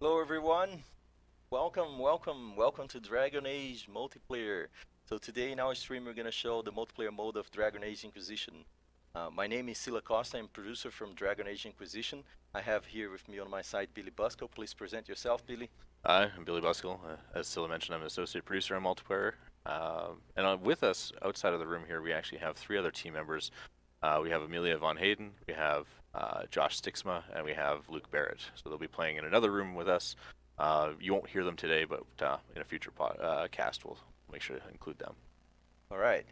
Hello everyone, welcome to Dragon Age multiplayer. So today in our stream we're gonna show the multiplayer mode of Dragon Age Inquisition. My name is Sila Costa, I'm producer from Dragon Age Inquisition. I have here with me on my side Billy Busco. Please present yourself, Billy. Hi, I'm Billy Buskill. As Scylla mentioned, I'm an associate producer on multiplayer. With us outside of the room here, we actually have three other team members. We have Amelia Von Hayden, we have Josh Stixma, and we have Luke Barrett. So they'll be playing in another room with us. You won't hear them today, but in a future cast, we'll make sure to include them. All right.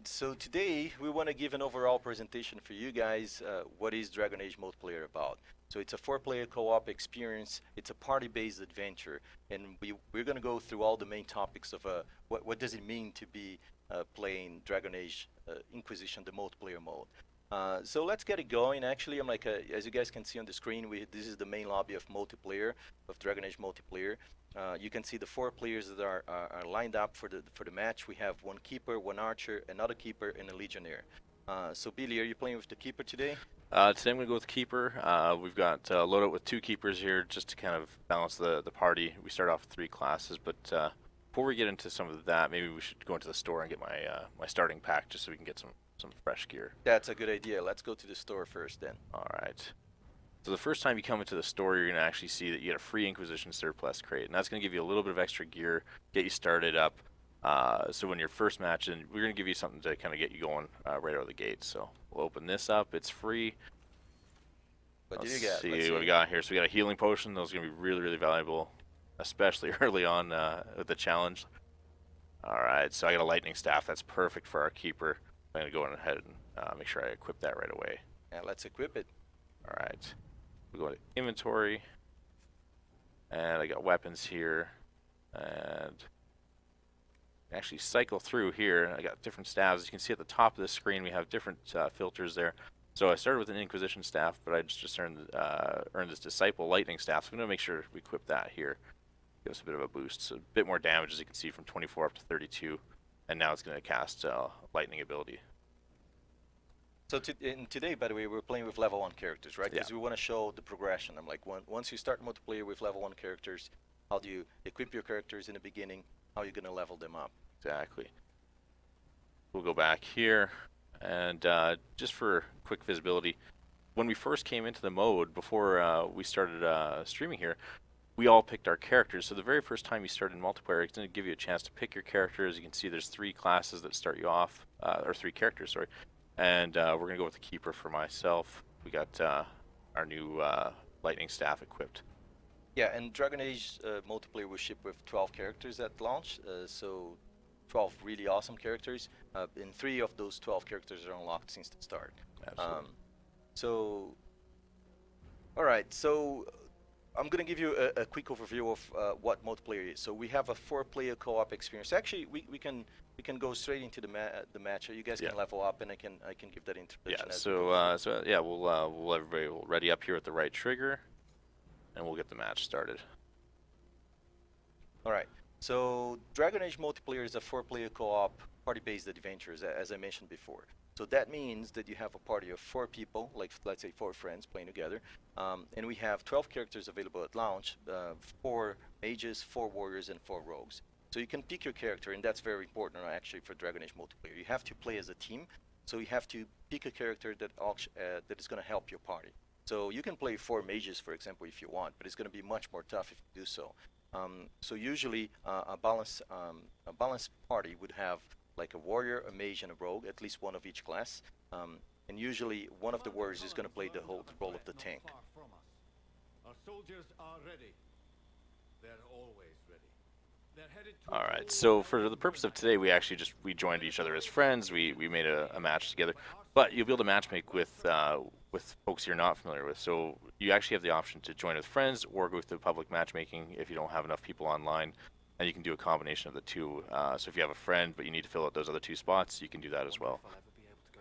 So today we want to give an overall presentation for you guys. What is Dragon Age multiplayer about? So it's a four-player co-op experience. It's a party-based adventure, and we're going to go through all the main topics of what does it mean to be playing Dragon Age Inquisition, the multiplayer mode. So let's get it going. Actually, as you guys can see on the screen, this is the main lobby of multiplayer, of Dragon Age multiplayer. You can see the four players that are lined up for the match. We have one keeper, one archer, another keeper, and a legionnaire. So Billy, are you playing with the keeper today? Today I'm going to go with keeper. We've got loadout with two keepers here just to kind of balance the party. We start off with three classes, but before we get into some of that, maybe we should go into the store and get my starting pack just so we can get some fresh gear. That's a good idea. Let's go to the store first then. All right. So the first time you come into the store, you're going to actually see that you get a free Inquisition surplus crate, and that's going to give you a little bit of extra gear, get you started up. So when you're first matching, we're going to give you something to kind of get you going right out of the gate. So we'll open this up. It's free. What do Let's you got? see Let's what see. we got here. So we got a healing potion. Those are going to be really, really valuable, especially early on with the challenge. All right, so I got a lightning staff. That's perfect for our keeper. I'm going to go ahead and make sure I equip that right away. Yeah, let's equip it. All right. We go to inventory, and I got weapons here, and actually cycle through here. I got different staffs. As you can see at the top of the screen, we have different filters there. So I started with an Inquisition staff, but I just earned this Disciple Lightning staff. So I'm going to make sure we equip that here. Give us a bit of a boost. So a bit more damage, as you can see, from 24 up to 32. And now it's going to cast Lightning ability. So today, by the way, we're playing with level 1 characters, right? Yeah, Because we want to show the progression. I'm like, once you start multiplayer with level 1 characters, how do you equip your characters in the beginning? How are you going to level them up? exactly. We'll go back here. And just for quick visibility, when we first came into the mode, before we started streaming here, we all picked our characters. So the very first time you start in multiplayer, it's going to give you a chance to pick your character. As you can see, there's three classes that start you off, or three characters, sorry. And we're going to go with the keeper for myself. We got our new lightning staff equipped. Yeah, and Dragon Age multiplayer will ship with 12 characters at launch, so 12 really awesome characters. And 3 of those 12 characters are unlocked since the start. Absolutely. So, all right, so I'm gonna give you a quick overview of what multiplayer is. So we have a 4-player co-op experience. Actually, we can go straight into the match. You guys Yeah. can level up, and I can give that introduction. Yeah. As we go through. Yeah, we'll everybody will ready up here with the right trigger, and we'll get the match started. All right. So Dragon Age multiplayer is a 4-player co-op party-based adventures, as I mentioned before. So that means that you have a party of 4 people, like let's say 4 friends playing together, and we have 12 characters available at launch: 4 mages, 4 warriors, and 4 rogues. So you can pick your character, and that's very important actually for Dragon Age multiplayer. You have to play as a team, so you have to pick a character that is going to help your party. So you can play 4 mages, for example, if you want, but it's going to be much more tough if you do so. So usually a balanced party would have like a warrior, a mage, and a rogue, at least one of each class. And usually one of the warriors is going to play the whole role of the tank. Our soldiers are ready. They're always ready. They're headed to All right. So for the purpose of today, we joined each other as friends. We made a match together, but you'll be able to matchmake with folks you're not familiar with. So you actually have the option to join with friends or go with the public matchmaking if you don't have enough people online, and you can do a combination of the two. So if you have a friend but you need to fill out those other 2 spots, you can do that as well.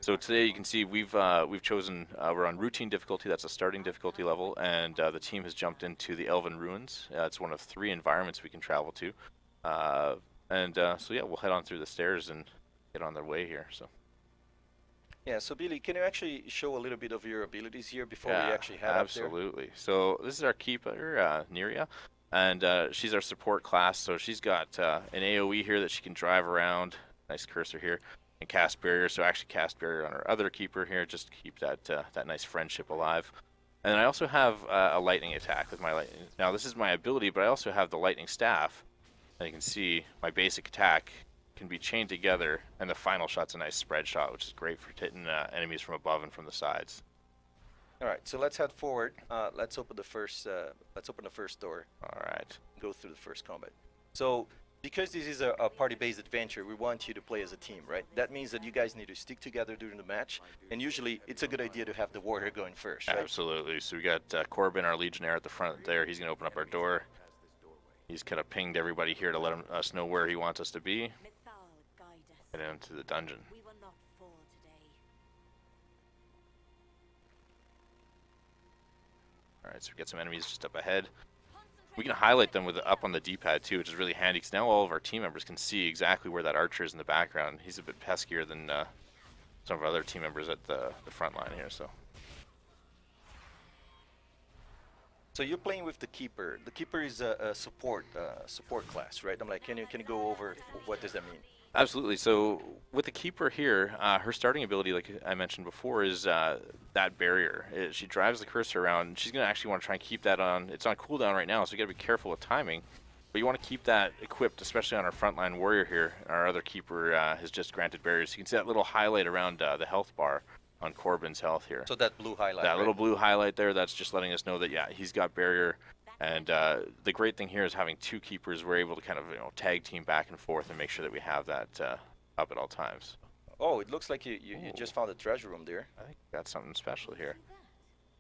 So today you can see we've chosen we're on routine difficulty. That's a starting difficulty level, and the team has jumped into the Elven Ruins. It's one of 3 environments we can travel to. So yeah, we'll head on through the stairs and get on their way here. So Yeah, so Billy, can you actually show a little bit of your abilities here before we Yeah, actually head up there? absolutely. So this is our keeper, Neria, and she's our support class. So she's got an AOE here that she can drive around. Nice cursor here, and cast barrier. So actually cast barrier on our other keeper here, just to keep that nice friendship alive. And then I also have a lightning attack with my lightning. Now this is my ability, but I also have the lightning staff. And you can see my basic attack can be chained together, and the final shot's a nice spread shot, which is great for hitting enemies from above and from the sides. All right, so let's head forward. Let's open the first. Let's open the first door. All right. Go through the first combat. So, because this is a party-based adventure, we want you to play as a team, right? That means that you guys need to stick together during the match, and usually it's a good idea to have the warrior going first, right? Absolutely. So we got Corbin, our legionnaire, at the front there. He's going to open up our door. He's kind of pinged everybody here to let us know where he wants us to be. Get into the dungeon. We will not fall today. All right, so we get some enemies just up ahead. We can highlight them with up on the D-pad too, which is really handy because now all of our team members can see exactly where that archer is in the background. He's a bit peskier than some of our other team members at the front line here. So you're playing with the keeper. The keeper is a support class, right? I'm like, can you go over what does that mean? Absolutely. So with the keeper here, her starting ability, like I mentioned before, is that barrier. She drives the cursor around. She's going to actually want to try and keep that on. It's on cooldown right now, so you got to be careful with timing. But you want to keep that equipped, especially on our frontline warrior here. Our other keeper has just granted barriers. You can see that little highlight around the health bar on Corbin's health here. So that blue highlight, That right? little blue highlight there, that's just letting us know that, yeah, he's got barrier. And the great thing here is having two keepers. We're able to kind of tag team back and forth and make sure that we have that up at all times. Oh, it looks like you just found a treasure room there. I think we got something special here.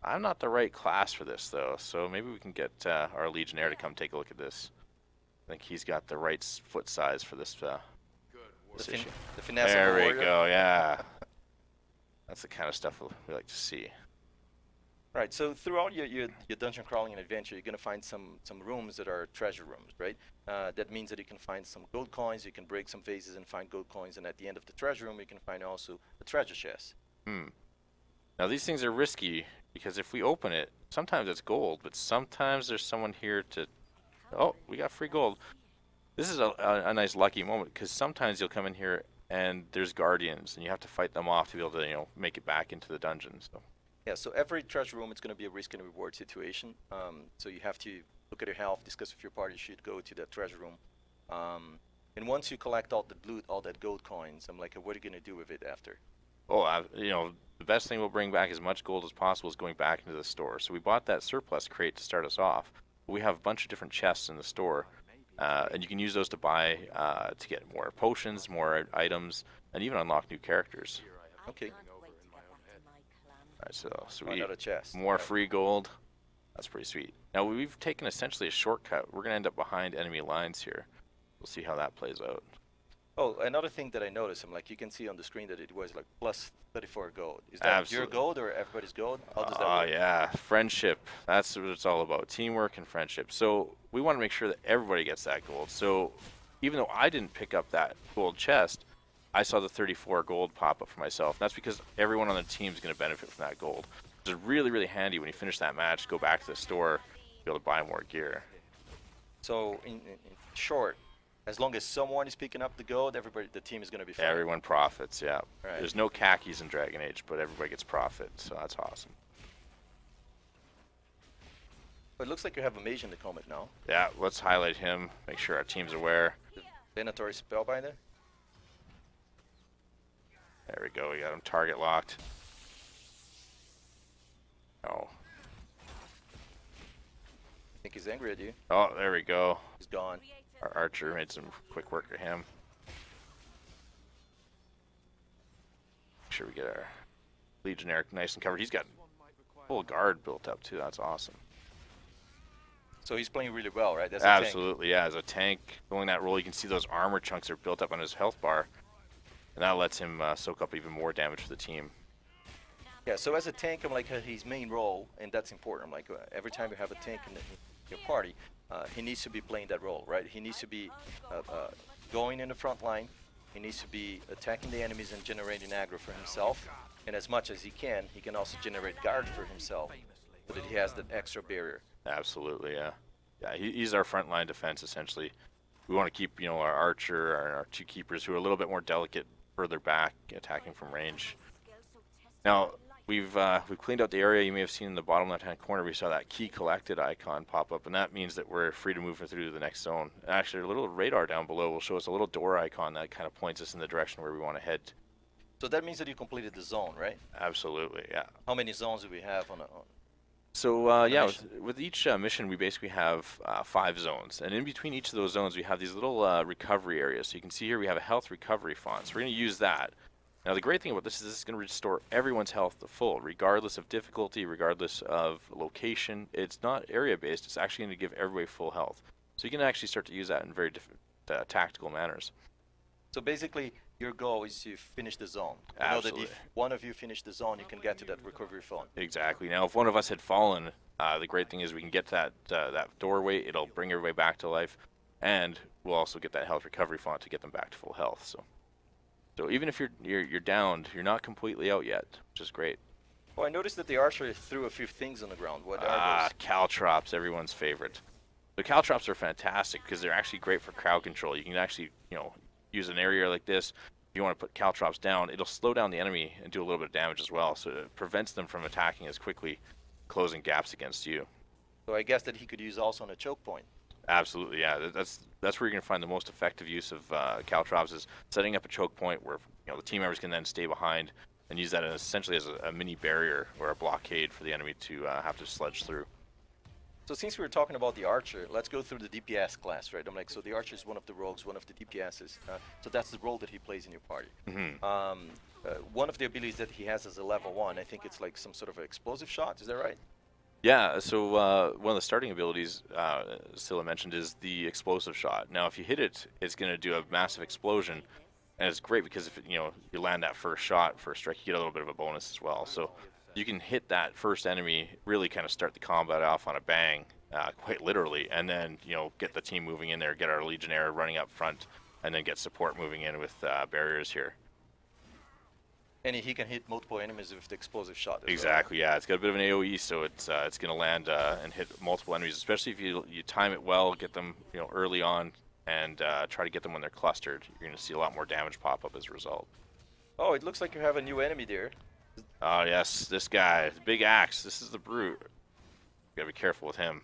I'm not the right class for this though, so maybe we can get our legionnaire to come take a look at this. I think he's got the right foot size for this. This issue. The finesse of There a we warrior. go. Yeah, that's the kind of stuff we like to see. Right. So throughout your dungeon crawling and adventure, you're gonna find some rooms that are treasure rooms, right? That means that you can find some gold coins. You can break some vases and find gold coins, and at the end of the treasure room, you can find also a treasure chest. Now these things are risky because if we open it, sometimes it's gold, but sometimes there's someone here to. Oh, we got free gold. This is a nice lucky moment because sometimes you'll come in here and there's guardians, and you have to fight them off to be able to make it back into the dungeon. So. Yeah, so every treasure room, it's going to be a risk and reward situation. So you have to look at your health, discuss with your party, should go to that treasure room. And once you collect all the loot, all that gold coins, I'm like, what are you going to do with it after? Oh, the best thing we'll bring back as much gold as possible is going back into the store. So we bought that surplus crate to start us off. We have a bunch of different chests in the store, and you can use those to buy, to get more potions, more items, and even unlock new characters. Okay. All right, so sweet. Another chest. More free gold. That's pretty sweet. Now we've taken essentially a shortcut. We're gonna end up behind enemy lines here. We'll see how that plays out. Oh, another thing that I noticed, I'm like, you can see on the screen that it was like plus 34 gold. Is that your Absolutely. gold or everybody's gold? How does that Oh work? yeah, friendship. That's what it's all about. Teamwork and friendship. So we want to make sure that everybody gets that gold. So even though I didn't pick up that gold chest, I saw the 34 gold pop up for myself. That's because everyone on the team is going to benefit from that gold. It's really, really handy when you finish that match, go back to the store, be able to buy more gear. So in short, as long as someone is picking up the gold, the team is going to be fine. Everyone profits, yeah. Right. There's no khakis in Dragon Age, but everybody gets profit, so that's awesome. But it looks like you have a mage in the combat now. Yeah, let's highlight him, make sure our team's aware. Venatory Spellbinder. There we go, we got him target locked. Oh. I think he's angry at you. Oh, there we go. He's gone. Our archer made some quick work of him. Make sure we get our legionnaire nice and covered. He's got full guard built up too, that's awesome. So he's playing really well, right? That's a tank. Absolutely, yeah. As a tank, going that role, you can see those armor chunks are built up on his health bar. And that lets him soak up even more damage for the team. Yeah, so as a tank, I'm like his main role, and that's important. I'm like, every time you have a tank in your party, he needs to be playing that role, right? He needs to be going in the front line. He needs to be attacking the enemies and generating aggro for himself. and as much as he can also generate guard for himself, so that he has that extra barrier. Absolutely, yeah. Yeah, he's our frontline defense essentially. We want to keep, you know, our archer, our two keepers who are a little bit more delicate further back, attacking from range. Now, we've cleaned out the area. You may have seen in the bottom left-hand corner, we saw that key collected icon pop up, and that means that we're free to move through to the next zone. Actually, a little radar down below will show us a little door icon that kind of points us in the direction where we want to head. So that means that you completed the zone, right? Absolutely, yeah. How many zones do we have on a? So yeah, mission? with each mission, we basically have 5 zones, and in between each of those zones, we have these little recovery areas. So you can see here we have a health recovery font. So we're going to use that. Now the great thing about this is going to restore everyone's health to full, regardless of difficulty, regardless of location. It's not area based. It's actually going to give everybody full health. So you can actually start to use that in very different tactical manners. So basically, your goal is to finish the zone. You know that Absolutely. if one of you finish the zone, you can get to that recovery font. Exactly. Now, if one of us had fallen, the great thing is we can get to that doorway. It'll bring everybody back to life, and we'll also get that health recovery font to get them back to full health. So even if you're downed, you're not completely out yet, which is great. Oh, I noticed that the archer threw a few things on the ground. What are those? Caltrops, everyone's favorite. The caltrops are fantastic because they're actually great for crowd control. You can actually, you know, use an area like this. If you want to put caltrops down, it'll slow down the enemy and do a little bit of damage as well. So it prevents them from attacking as quickly, closing gaps against you. So I guess that he could use also on a choke point. Absolutely, yeah. That's where you're going to find the most effective use of caltrops, is setting up a choke point where, you know, the team members can then stay behind and use that as essentially as a mini barrier or a blockade for the enemy to have to sledge through. So since we were talking about the archer, let's go through the DPS class, right? I'm like, so the archer is one of the rogues, one of the DPSs. So that's the role that he plays in your party. One of the abilities that he has as a level 1, I think it's like some sort of an explosive shot. Is that right? Yeah, so one of the starting abilities Scylla mentioned is the explosive shot. Now, if you hit it, it's going to do a massive explosion, and it's great because if you land that first shot, first strike, you get a little bit of a bonus as well. So you can hit that first enemy, really kind of start the combat off on a bang, quite literally, and then get the team moving in there, get our Legionnaire running up front, and then get support moving in with barriers here. And he can hit multiple enemies with the explosive shot. Exactly, yeah. It's got a bit of an AoE, so it's going to land and hit multiple enemies, especially if you time it well, get them early on, and try to get them when they're clustered. You're going to see a lot more damage pop up as a result. Oh, it looks like you have a new enemy there. Oh yes, this guy, the big axe. This is the brute. You gotta be careful with him.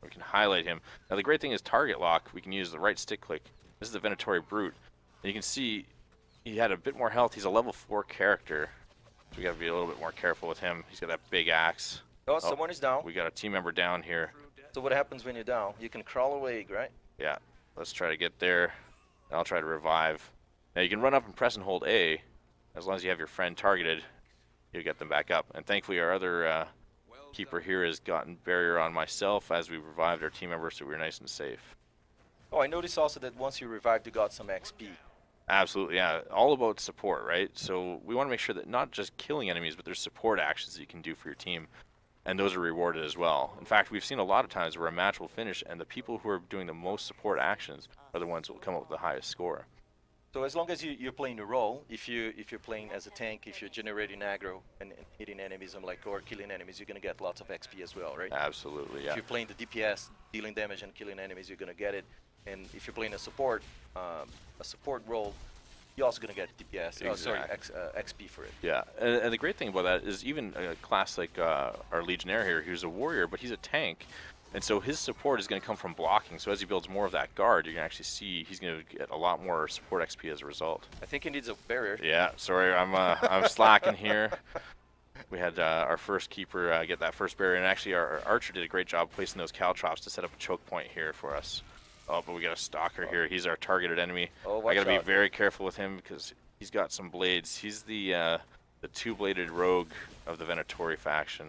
We can highlight him. Now the great thing is target lock. We can use the right stick click. This is the Venatori brute. And you can see he had a bit more health. He's a level 4 character, so we gotta be a little bit more careful with him. He's got that big axe. Oh, someone is down. We got a team member down here. So what happens when you're down? You can crawl away, right? Yeah. Let's try to get there. And I'll try to revive. Now you can run up and press and hold A. As long as you have your friend targeted, you'll get them back up. And thankfully our other keeper here has gotten barrier on myself as we revived our team member, so we were nice and safe. Oh, I noticed also that once you revived, you got some XP. Absolutely, yeah. All about support, right? So we want to make sure that not just killing enemies, but there's support actions that you can do for your team. And those are rewarded as well. In fact, we've seen a lot of times where a match will finish and the people who are doing the most support actions are the ones who will come up with the highest score. So as long as you're playing the role, if you're playing as a tank, if you're generating aggro and hitting enemies or killing enemies, you're gonna get lots of XP as well, right? Absolutely, yeah. If you're playing the DPS, dealing damage and killing enemies, you're gonna get it. And if you're playing a support role, you're also gonna get DPS. XP for it. Yeah, and the great thing about that is even a class like our Legionnaire here, who's a warrior, but he's a tank. And so his support is going to come from blocking. So as he builds more of that guard, you're going to actually see he's going to get a lot more support XP as a result. I think he needs a barrier. Yeah, sorry, I'm slacking here. We had our first keeper get that first barrier, and actually our archer did a great job placing those caltrops to set up a choke point here for us. Oh, but we got a stalker here. He's our targeted enemy. Oh, I got to be very careful with him because he's got some blades. He's the two-bladed rogue of the Venatori faction.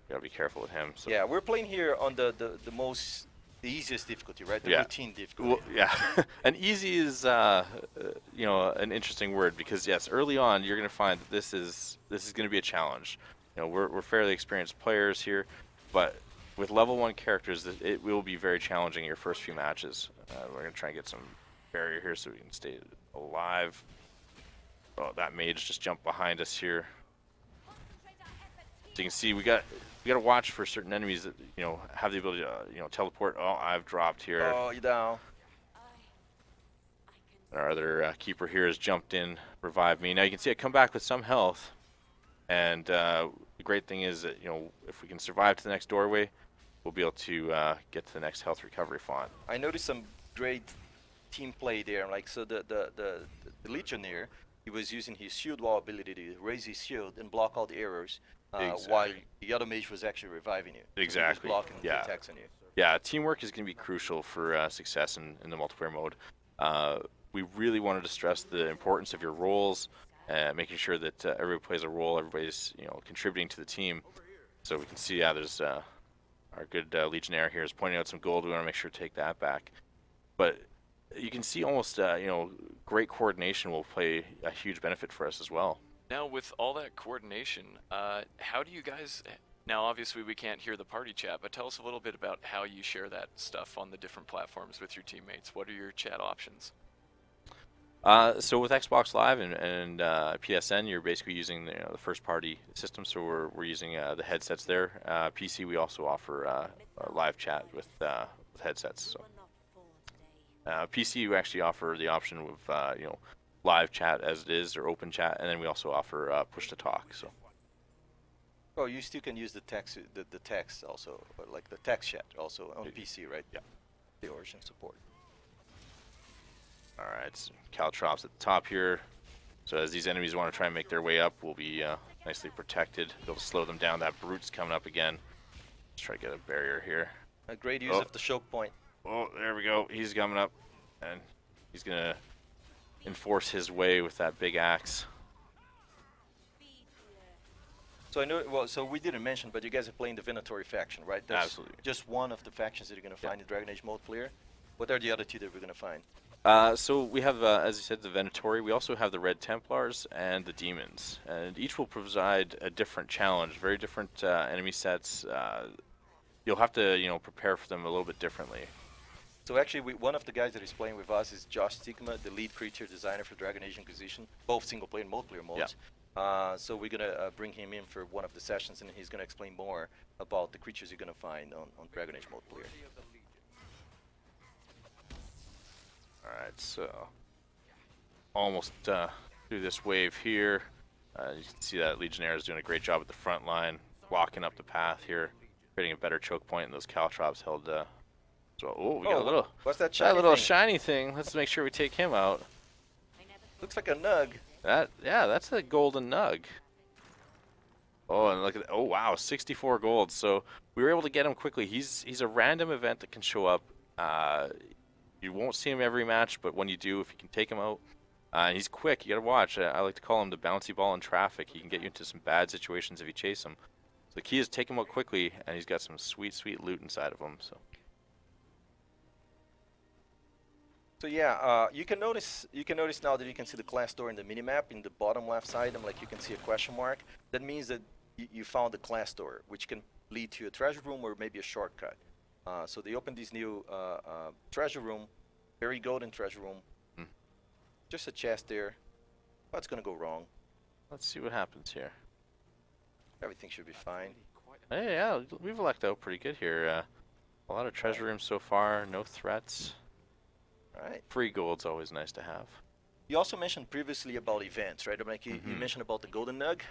Gotta be careful with him. So. Yeah, we're playing here on the easiest difficulty, right? The routine difficulty. Well, yeah, and easy is an interesting word because yes, early on you're gonna find that this is gonna be a challenge. We're fairly experienced players here, but with level 1 characters, it will be very challenging your first few matches. We're gonna try and get some barrier here so we can stay alive. Oh, that mage just jumped behind us here. So you can see we got to watch for certain enemies that have the ability to teleport. Oh, I've dropped here. Oh, you down. Our other keeper here has jumped in, revived me. Now you can see I come back with some health, and the great thing is that if we can survive to the next doorway, we'll be able to get to the next health recovery font. I noticed some great team play there. Like, so the Legionnaire, he was using his shield wall ability to raise his shield and block all the arrows, while the other mage was actually reviving you. So he was Exactly. blocking the Yeah. attacks on you. Yeah, teamwork is going to be crucial for success in the multiplayer mode. We really wanted to stress the importance of your roles, making sure that everybody plays a role, everybody's contributing to the team. So we can see, there's our good Legionnaire here is pointing out some gold. We want to make sure to take that back. But you can see almost, great coordination will play a huge benefit for us as well. Now, with all that coordination, how do you guys... Now, obviously, we can't hear the party chat, but tell us a little bit about how you share that stuff on the different platforms with your teammates. What are your chat options? So with Xbox Live and PSN, you're basically using the first-party system. So we're using the headsets there. PC, we also offer live chat with headsets. So PC, you actually offer the option of live chat as it is or open chat, and then we also offer push to talk. So. Oh, you still can use the text, the text also, or like the text chat also on PC, right? Yeah. The Origin support. All right, so Caltrops at the top here. So as these enemies want to try and make their way up, we'll be nicely protected. Be able to slow them down. That brute's coming up again. Let's try to get a barrier here. A great use of the choke point. Oh, there we go. He's coming up, and he's gonna enforce his way with that big axe. So I know, well, so we didn't mention, but you guys are playing the Venatori faction, right? That's Absolutely. just one of the factions that you're going to find in Dragon Age multiplayer. What are the other two that we're going to find? So we have, as you said, the Venatori. We also have the Red Templars and the Demons, and each will provide a different challenge, very different enemy sets. You'll have to, prepare for them a little bit differently. So actually, one of the guys that is playing with us is Josh Stigma, the lead creature designer for Dragon Age Inquisition, both single-player and multiplayer modes. So we're going to bring him in for one of the sessions, and he's going to explain more about the creatures you're going to find on Dragon Age multiplayer. Alright, so almost through this wave here. You can see that Legionnaire is doing a great job at the front line, blocking up the path here, creating a better choke point, and those Caltrops held so, oh, we got a little, what's that shiny little thing? shiny thing. Let's make sure we take him out. Looks like a nug. Yeah, that's a golden nug. Oh, and look at oh wow, 64 gold. So we were able to get him quickly. He's a random event that can show up. You won't see him every match, but when you do, if you can take him out, and he's quick, you gotta watch. I like to call him the bouncy ball in traffic. He can get you into some bad situations if you chase him. So the key is take him out quickly, and he's got some sweet, sweet loot inside of him. So yeah, you can notice now that you can see the class door in the minimap in the bottom left side, and like you can see a question mark. That means that you found the class door, which can lead to a treasure room or maybe a shortcut. So they opened this new treasure room, very golden treasure room. Just a chest there. What's gonna go wrong? Let's see what happens here. Everything should be fine. Hey, yeah, we've lucked out pretty good here. A lot of treasure rooms so far, no threats. All right. Free gold's always nice to have. You also mentioned previously about events, right? Like you mentioned about the golden nug.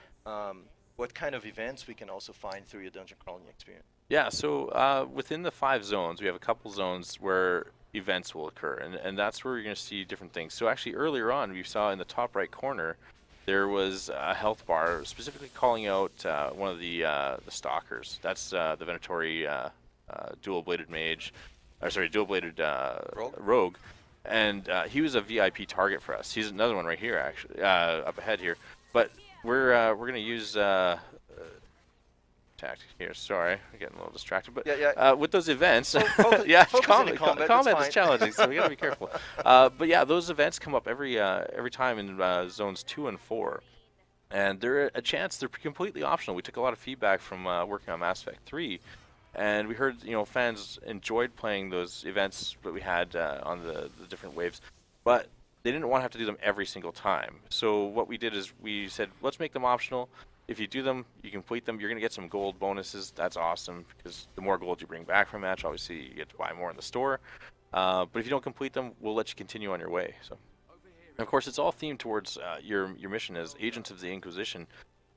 What kind of events we can also find through your dungeon crawling experience? Yeah, so within the 5 zones, we have a couple zones where events will occur, and that's where you're going to see different things. So actually, earlier on, we saw in the top right corner, there was a health bar specifically calling out one of the stalkers. That's the Venatori dual-bladed mage, or sorry, dual-bladed rogue, and he was a VIP target for us. He's another one right here, actually, up ahead here. But we're going to use tactic here. Sorry, I'm getting a little distracted. But with those events, yeah, combat is challenging, so we got to be careful. But yeah, those events come up every time in zones 2 and 4, and they're a chance. They're completely optional. We took a lot of feedback from working on Mass Effect 3. And we heard, fans enjoyed playing those events that we had on the different waves. But they didn't want to have to do them every single time. So what we did is we said, let's make them optional. If you do them, you complete them, you're going to get some gold bonuses. That's awesome, because the more gold you bring back from a match, obviously you get to buy more in the store. But if you don't complete them, we'll let you continue on your way. So, and of course, it's all themed towards your mission as agents of the Inquisition.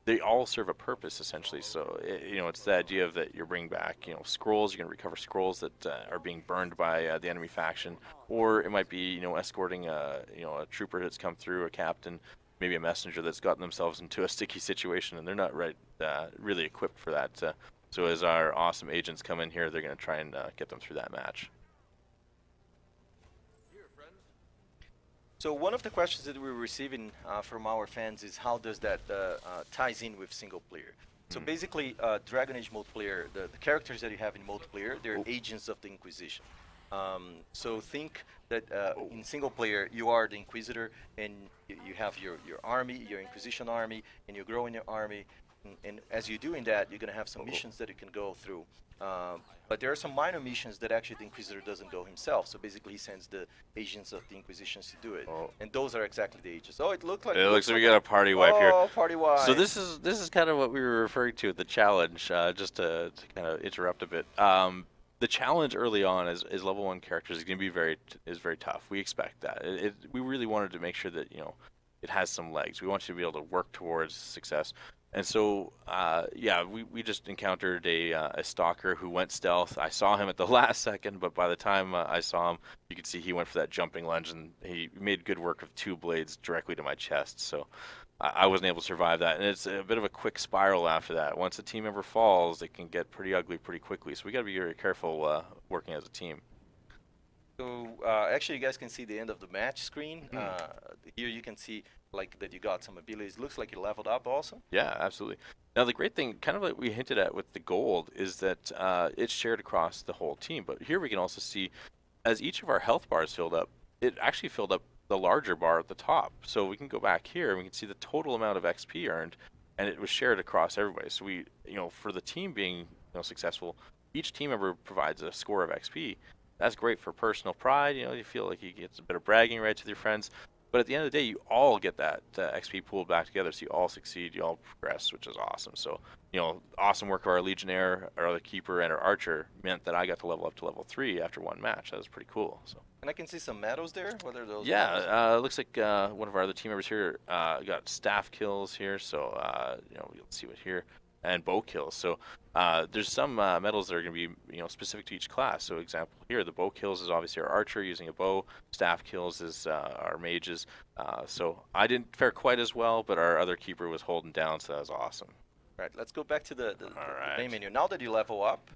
They all serve a purpose, essentially. So, it's the idea of that you're bringing back, scrolls. You're going to recover scrolls that are being burned by the enemy faction, or it might be, escorting a trooper that's come through, a captain, maybe a messenger that's gotten themselves into a sticky situation, and they're not really equipped for that. So, as our awesome agents come in here, they're going to try and get them through that match. So one of the questions that we're receiving from our fans is how does that ties in with single player? So basically, Dragon Age multiplayer, the characters that you have in multiplayer, they're agents of the Inquisition. So think that in single player, you are the Inquisitor, and you have your army, your Inquisition army, and you're growing your army. And as you're doing that, you're going to have some missions that you can go through. But there are some minor missions that actually the Inquisitor doesn't go himself. So basically, he sends the agents of the Inquisitions to do it. And those are exactly the agents. Oh, it looks like we got a party wipe here. Oh, party wipe. So this is kind of what we were referring to with the challenge, just to kind of interrupt a bit. The challenge early on is level 1 characters is going to be very tough. We expect that. We really wanted to make sure that it has some legs. We want you to be able to work towards success. And so, we just encountered a stalker who went stealth. I saw him at the last second, but by the time I saw him, you could see he went for that jumping lunge, and he made good work of 2 blades directly to my chest. So I wasn't able to survive that. And it's a bit of a quick spiral after that. Once a team member falls, it can get pretty ugly pretty quickly. So we got to be very careful working as a team. So actually, you guys can see the end of the match screen. Here you can see that you got some abilities. Looks like you leveled up also. Yeah, absolutely. Now the great thing, kind of like we hinted at with the gold, is that it's shared across the whole team. But here we can also see, as each of our health bars filled up, it actually filled up the larger bar at the top. So we can go back here and we can see the total amount of XP earned, and it was shared across everybody. So we, for the team being successful, each team member provides a score of XP. That's great for personal pride. You feel like you get a bit of bragging rights with your friends. But at the end of the day, you all get that XP pooled back together, so you all succeed, you all progress, which is awesome. So, awesome work of our Legionnaire, our other Keeper, and our Archer meant that I got to level up to level 3 after one match. That was pretty cool. So. And I can see some medals there. What are those? Yeah, it looks like one of our other team members here got staff kills here. So, we'll see what here. And bow kills. So there's some medals that are going to be specific to each class. So example here, the bow kills is obviously our archer using a bow. Staff kills is our mages. So I didn't fare quite as well, but our other keeper was holding down, so that was awesome. Right, let's go back to the right. main menu. Now that you level up,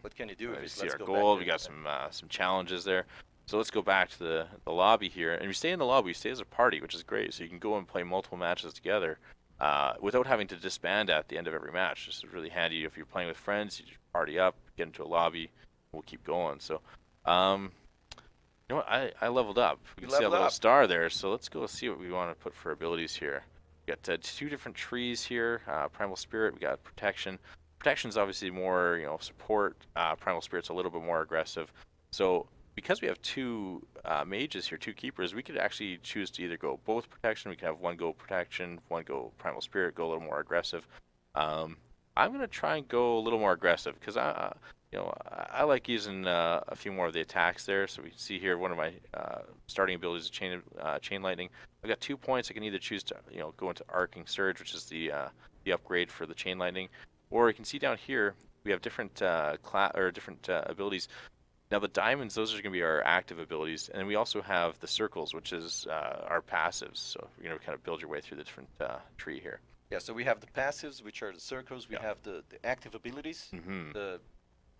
what can you do? We see our gold. We got some challenges there. So let's go back to the lobby here, and we stay in the lobby. We stay as a party, which is great. So you can go and play multiple matches together. Without having to disband at the end of every match. This is really handy if you're playing with friends. You just party up, get into a lobby, we'll keep going. So, what? I leveled up. We can see a little star there. So let's go see what we want to put for abilities here. We got 2 different trees here. Primal Spirit. We got Protection. Protection's obviously more support. Primal Spirit's a little bit more aggressive. So because we have 2 mages here, 2 keepers, we could actually choose to either go both protection. We can have 1 go protection, 1 go primal spirit, go a little more aggressive. I'm gonna try and go a little more aggressive because I like using a few more of the attacks there. So we can see here one of my starting abilities is chain lightning. I've got 2 points. I can either choose to go into arcing surge, which is the upgrade for the chain lightning, or you can see down here we have different different abilities. Now the diamonds, those are going to be our active abilities, and we also have the circles, which is our passives. So you're going to kind of build your way through the different tree here. Yeah, so we have the passives, which are the circles. We have the active abilities, the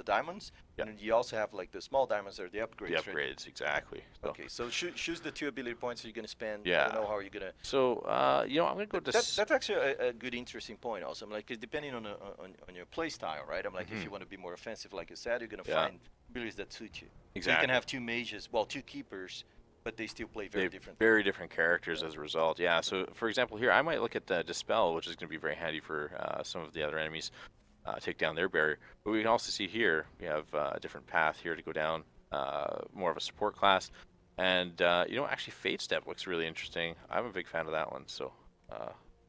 diamonds, and then you also have the small diamonds are the upgrades. The upgrades, right? Exactly. So. Okay, so choose the 2 ability points that you're going to spend. Yeah. I don't know how you're going to. So I'm going to go to. That's actually a good, interesting point. Also, depending on your play style, right? If you want to be more offensive, like you said, you're going to find abilities that suit you. Exactly. So you can have 2 mages, 2 keepers, but they still play very different. Very different characters as a result. Yeah. So for example, here I might look at the Dispel, which is going to be very handy for some of the other enemies. Take down their barrier. But we can also see here we have a different path here to go down, more of a support class. And actually, Fade Step looks really interesting. I'm a big fan of that one. So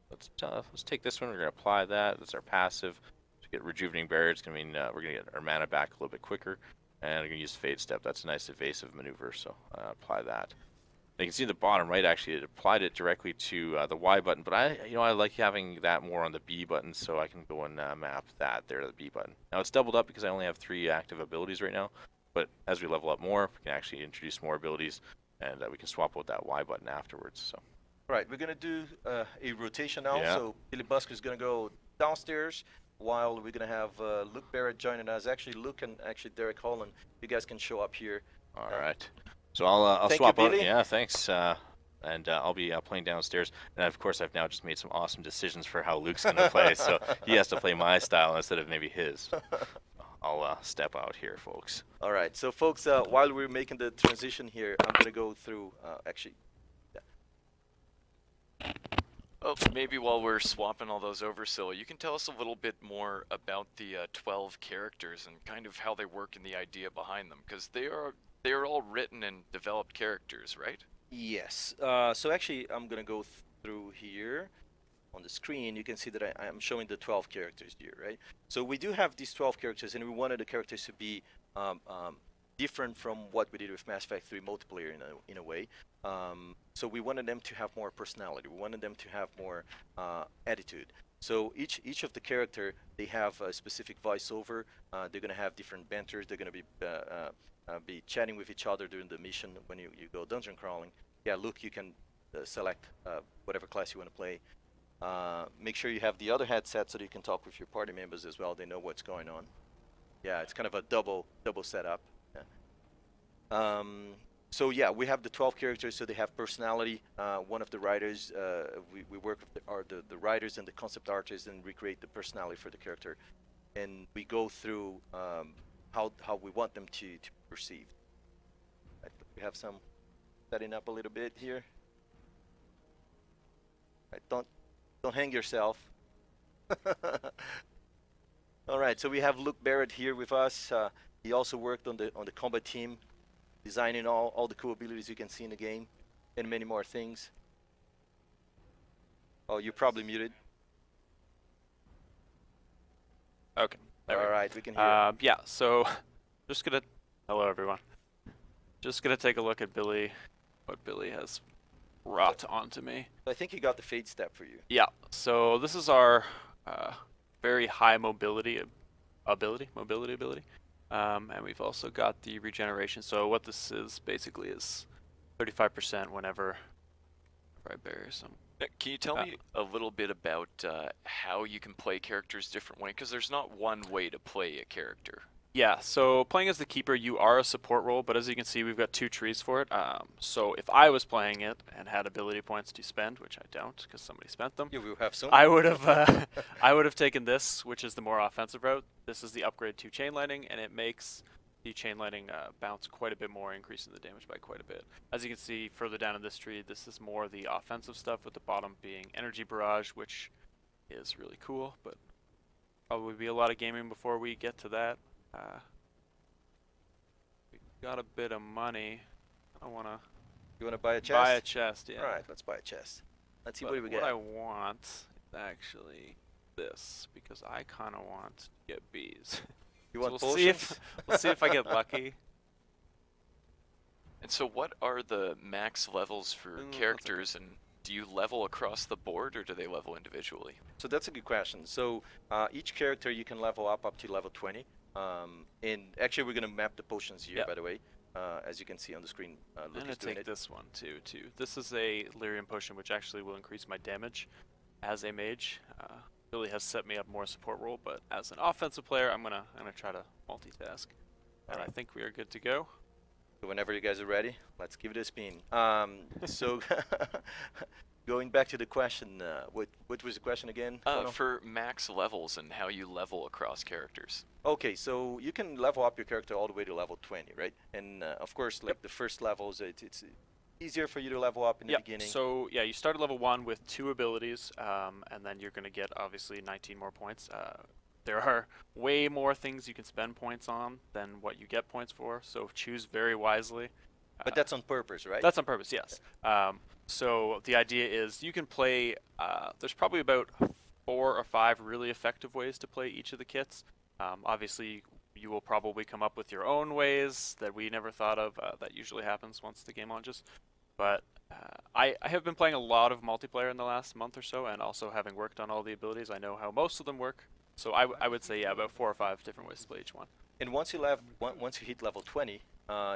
let's take this one. We're gonna apply that. That's our passive. To get Rejuvenating Barrier, it's gonna mean we're gonna get our mana back a little bit quicker. And we're gonna use Fade Step. That's a nice evasive maneuver. So apply that. And you can see at the bottom right, actually, it applied it directly to the Y button. But I like having that more on the B button, so I can go and map that there to the B button. Now it's doubled up because I only have 3 active abilities right now. But as we level up more, we can actually introduce more abilities, and we can swap out that Y button afterwards. So. All right, we're gonna do a rotation now. Yeah. So Billy Busker is gonna go downstairs, while we're gonna have Luke Barrett joining us. Actually, Luke and Derek Holland, you guys can show up here. All right. So I'll Thank swap you, out. Billy. Yeah, thanks. And I'll be playing downstairs. And of course, I've now just made some awesome decisions for how Luke's gonna play. So he has to play my style instead of maybe his. I'll step out here, folks. All right, so folks, while we're making the transition here, I'm gonna go through Oh, maybe while we're swapping all those over, Scylla, you can tell us a little bit more about the 12 characters and kind of how they work and the idea behind them, because they are all written and developed characters, right? Yes. So actually, I'm gonna go through here on the screen. You can see that I'm showing the 12 characters here, right? So we do have these 12 characters, and we wanted the characters to be different from what we did with Mass Effect 3 multiplayer in a way. So we wanted them to have more personality. We wanted them to have more attitude. So each of the character, they have a specific voiceover. They're gonna have different banters. They're gonna be chatting with each other during the mission when you go dungeon crawling. Yeah, Luke, you can select whatever class you want to play. Make sure you have the other headset so that you can talk with your party members as well. They know what's going on. Yeah, it's kind of a double setup. Yeah. So yeah, we have the 12 characters, so they have personality. One of the writers, we work with the writers and the concept artists and recreate the personality for the character, and we go through how we want them to be perceived. Right, we have some setting up a little bit here. Right, don't hang yourself. All right, so we have Luke Barrett here with us. He also worked on the combat team, designing all the cool abilities you can see in the game, and many more things. Oh, you're probably muted. Okay. There we All go. right, we can hear. Yeah, so hello everyone. Just gonna take a look at what Billy has brought onto me. I think he got the fade step for you. Yeah, so this is our very high mobility ability. And we've also got the regeneration. So what this is basically is 35% whenever I bury some. Can you tell me a little bit about how you can play characters different way? Because there's not one way to play a character. Yeah, so playing as the Keeper, you are a support role, but as you can see, we've got 2 trees for it. So if I was playing it and had ability points to spend, which I don't because somebody spent them, You will have some. I would have taken this, which is the more offensive route. This is the upgrade to chain lightning, and it makes the chain lightning bounce quite a bit more, increasing the damage by quite a bit. As you can see further down in this tree, this is more the offensive stuff, with the bottom being energy barrage, which is really cool, but probably be a lot of gaming before we get to that. We got a bit of money. I want to You want to buy a chest? buy a chest, yeah. All right, let's buy a chest. Let's see But what we get. I want is actually this, because I kind of want to get bees. You So want we'll potions? see if I get lucky. And so what are the max levels for that's okay. characters, and do you level across the board, or do they level individually? So that's a good question. So each character you can level up to level 20. And actually, we're gonna map the potions here, Yep. by the way, as you can see on the screen. I'm Luke gonna is doing take it. this one too. This is a lyrium potion, which actually will increase my damage as a mage. Billy has set me up more support role, but as an offensive player, I'm gonna try to multitask. And I Alright. think we are good to go. So whenever you guys are ready, let's give it a spin. So going back to the question, what was the question again? Kono? For max levels and how you level across characters. Okay, so you can level up your character all the way to level 20, right? And of course, like the first levels, it's easier for you to level up in the Yep. beginning. So yeah, you start at level 1 with 2 abilities, and then you're gonna get obviously 19 more points. There are way more things you can spend points on than what you get points for, so choose very wisely. But that's on purpose, right? That's on purpose, yes. So the idea is you can play. There's probably about 4 or 5 really effective ways to play each of the kits. Obviously, you will probably come up with your own ways that we never thought of. That usually happens once the game launches. But I have been playing a lot of multiplayer in the last month or so, and also having worked on all the abilities, I know how most of them work. So I would say, yeah, about 4 or 5 different ways to play each one. And once you hit level 20,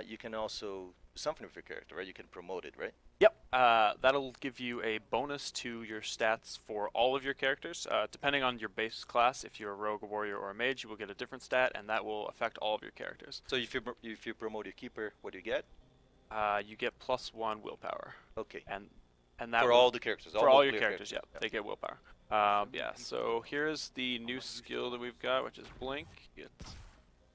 you can also do something with your character, right? You can promote it, right? Yep, that'll give you a bonus to your stats for all of your characters. Depending on your base class, if you're a rogue, a warrior, or a mage, you will get a different stat, and that will affect all of your characters. So if you promote your keeper, what do you get? You get +1 willpower. Okay. And that For will, all the characters. for all your multiplayer characters, yeah, they get willpower. Yeah. So here's the new skill that we've got, which is blink. It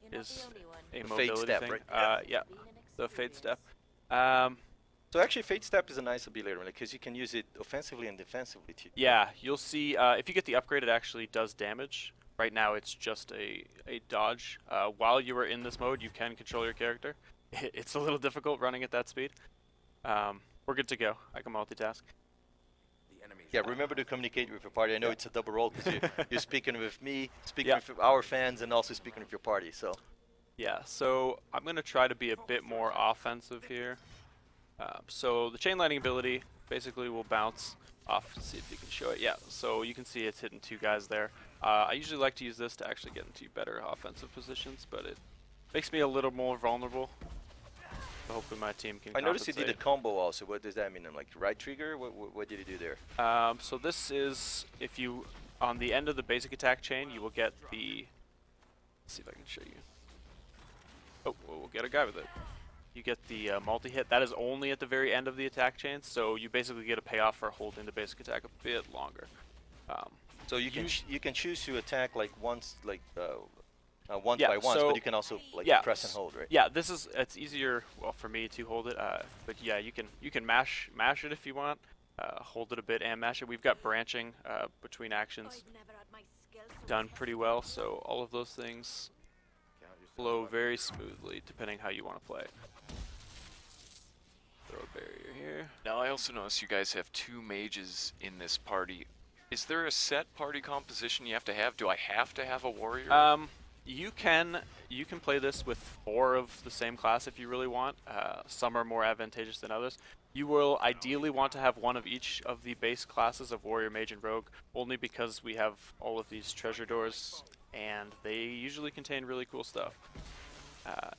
You're not is the only one. a The mobility fade step, thing. right? Yeah, Been an the fade experience. step. So actually, Fate Step is a nice ability, because you can use it offensively and defensively too. Yeah, you'll see if you get the upgrade, it actually does damage. Right now, it's just a dodge. While you are in this mode, you can control your character. It's a little difficult running at that speed. We're good to go. I can multitask. Yeah, remember to communicate with your party. I know it's a double role because you're speaking with me, speaking Yeah. with our fans, and also speaking with your party. So Yeah, so I'm going to try to be a bit more offensive here. So the chain lightning ability basically will bounce off. Let's see if you can show it. Yeah, so you can see it's hitting 2 guys there. I usually like to use this to actually get into better offensive positions, but it makes me a little more vulnerable. So hopefully my team can I noticed you did a compensate. combo also. What does that mean? Like right trigger? What did you do there? So this is, if you, on the end of the basic attack chain, you will get the, let's see if I can show you. Oh, we'll get a guy with it. You get the multi-hit. That is only at the very end of the attack chain, so you basically get a payoff for holding the basic attack a bit longer. So you can Us- you can choose to attack like once once Yeah, by once, so- but you can also like yeah, press and hold, right? Yeah, it's easier, well, for me to hold it, but yeah, you can mash it if you want, hold it a bit and mash it. We've got branching between actions I've never had my skills so done tested. pretty well, so all of those things flow very smoothly depending how you want to play. Throw a barrier here. Now I also notice you guys have 2 mages in this party. Is there a set party composition you have to have? Do I have to have a warrior? You can play this with 4 of the same class if you really want. Some are more advantageous than others. You will ideally want to have one of each of the base classes of warrior, mage, and rogue, only because we have all of these treasure doors, and they usually contain really cool stuff.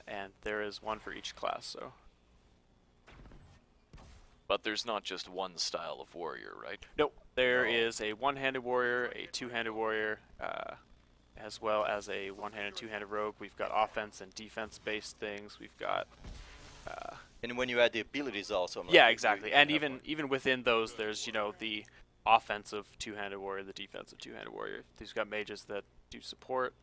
And there is one for each class, so. But there's not just one style of warrior, right? Nope. There No. is a one-handed warrior, a two-handed warrior, as well as a one-handed, two-handed rogue. We've got offense and defense-based things. We've got. And when you add the abilities also. I'm like, Yeah, you exactly. can And have even within those, there's the offensive two-handed warrior, the defensive two-handed warrior. These got mages that do support.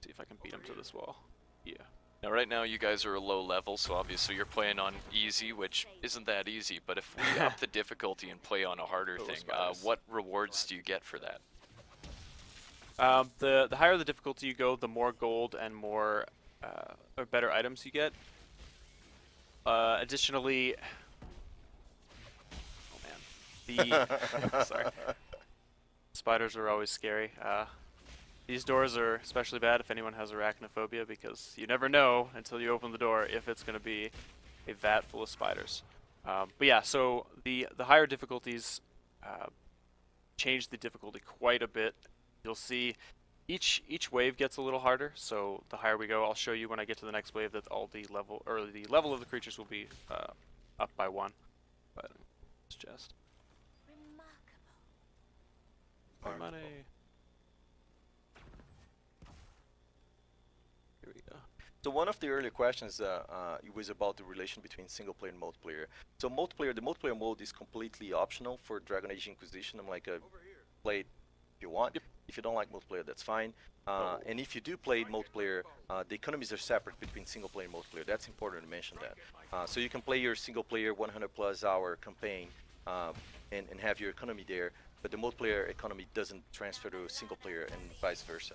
See if I can beat them to this wall. Yeah. Now, right now, you guys are a low level, so obviously you're playing on easy, which isn't that easy. But if we up the difficulty and play on a harder Those thing, guys. what rewards do you get for that? The higher the difficulty you go, the more gold and more or better items you get. Additionally, oh man, the sorry, spiders are always scary. These doors are especially bad if anyone has arachnophobia, because you never know until you open the door if it's going to be a vat full of spiders. But yeah, so the higher difficulties change the difficulty quite a bit. You'll see each wave gets a little harder. So the higher we go, I'll show you when I get to the next wave that the level of the creatures will be up by 1. But it's just Remarkable. more money. Here we go. So one of the earlier questions it was about the relation between single player and multiplayer. So the multiplayer mode is completely optional for Dragon Age Inquisition. I'm like, play it if you want. Yep. If you don't like multiplayer, that's fine. And if you do play multiplayer, the economies are separate between single player and multiplayer. That's important to mention that. So you can play your single player 100+ hour campaign and have your economy there, but the multiplayer economy doesn't transfer to single player and vice versa.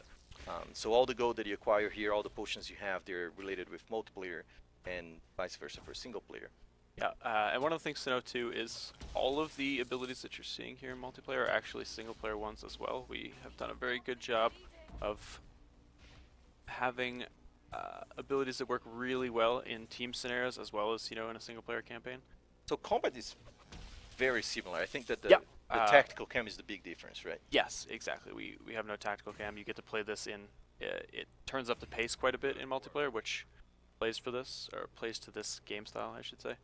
So all the gold that you acquire here, all the potions you have, they're related with multiplayer. and vice versa for single player. Yeah, and one of the things to note too is all of the abilities that you're seeing here in multiplayer are actually single player ones as well. We have done a very good job of having abilities that work really well in team scenarios as well as, in a single player campaign. So combat is very similar. I think that the, Yeah. the tactical cam is the big difference, right? Yes, exactly. We have no tactical cam. You get to play this in. It turns up the pace quite a bit in multiplayer, which plays for this, or plays to this game style, I should say.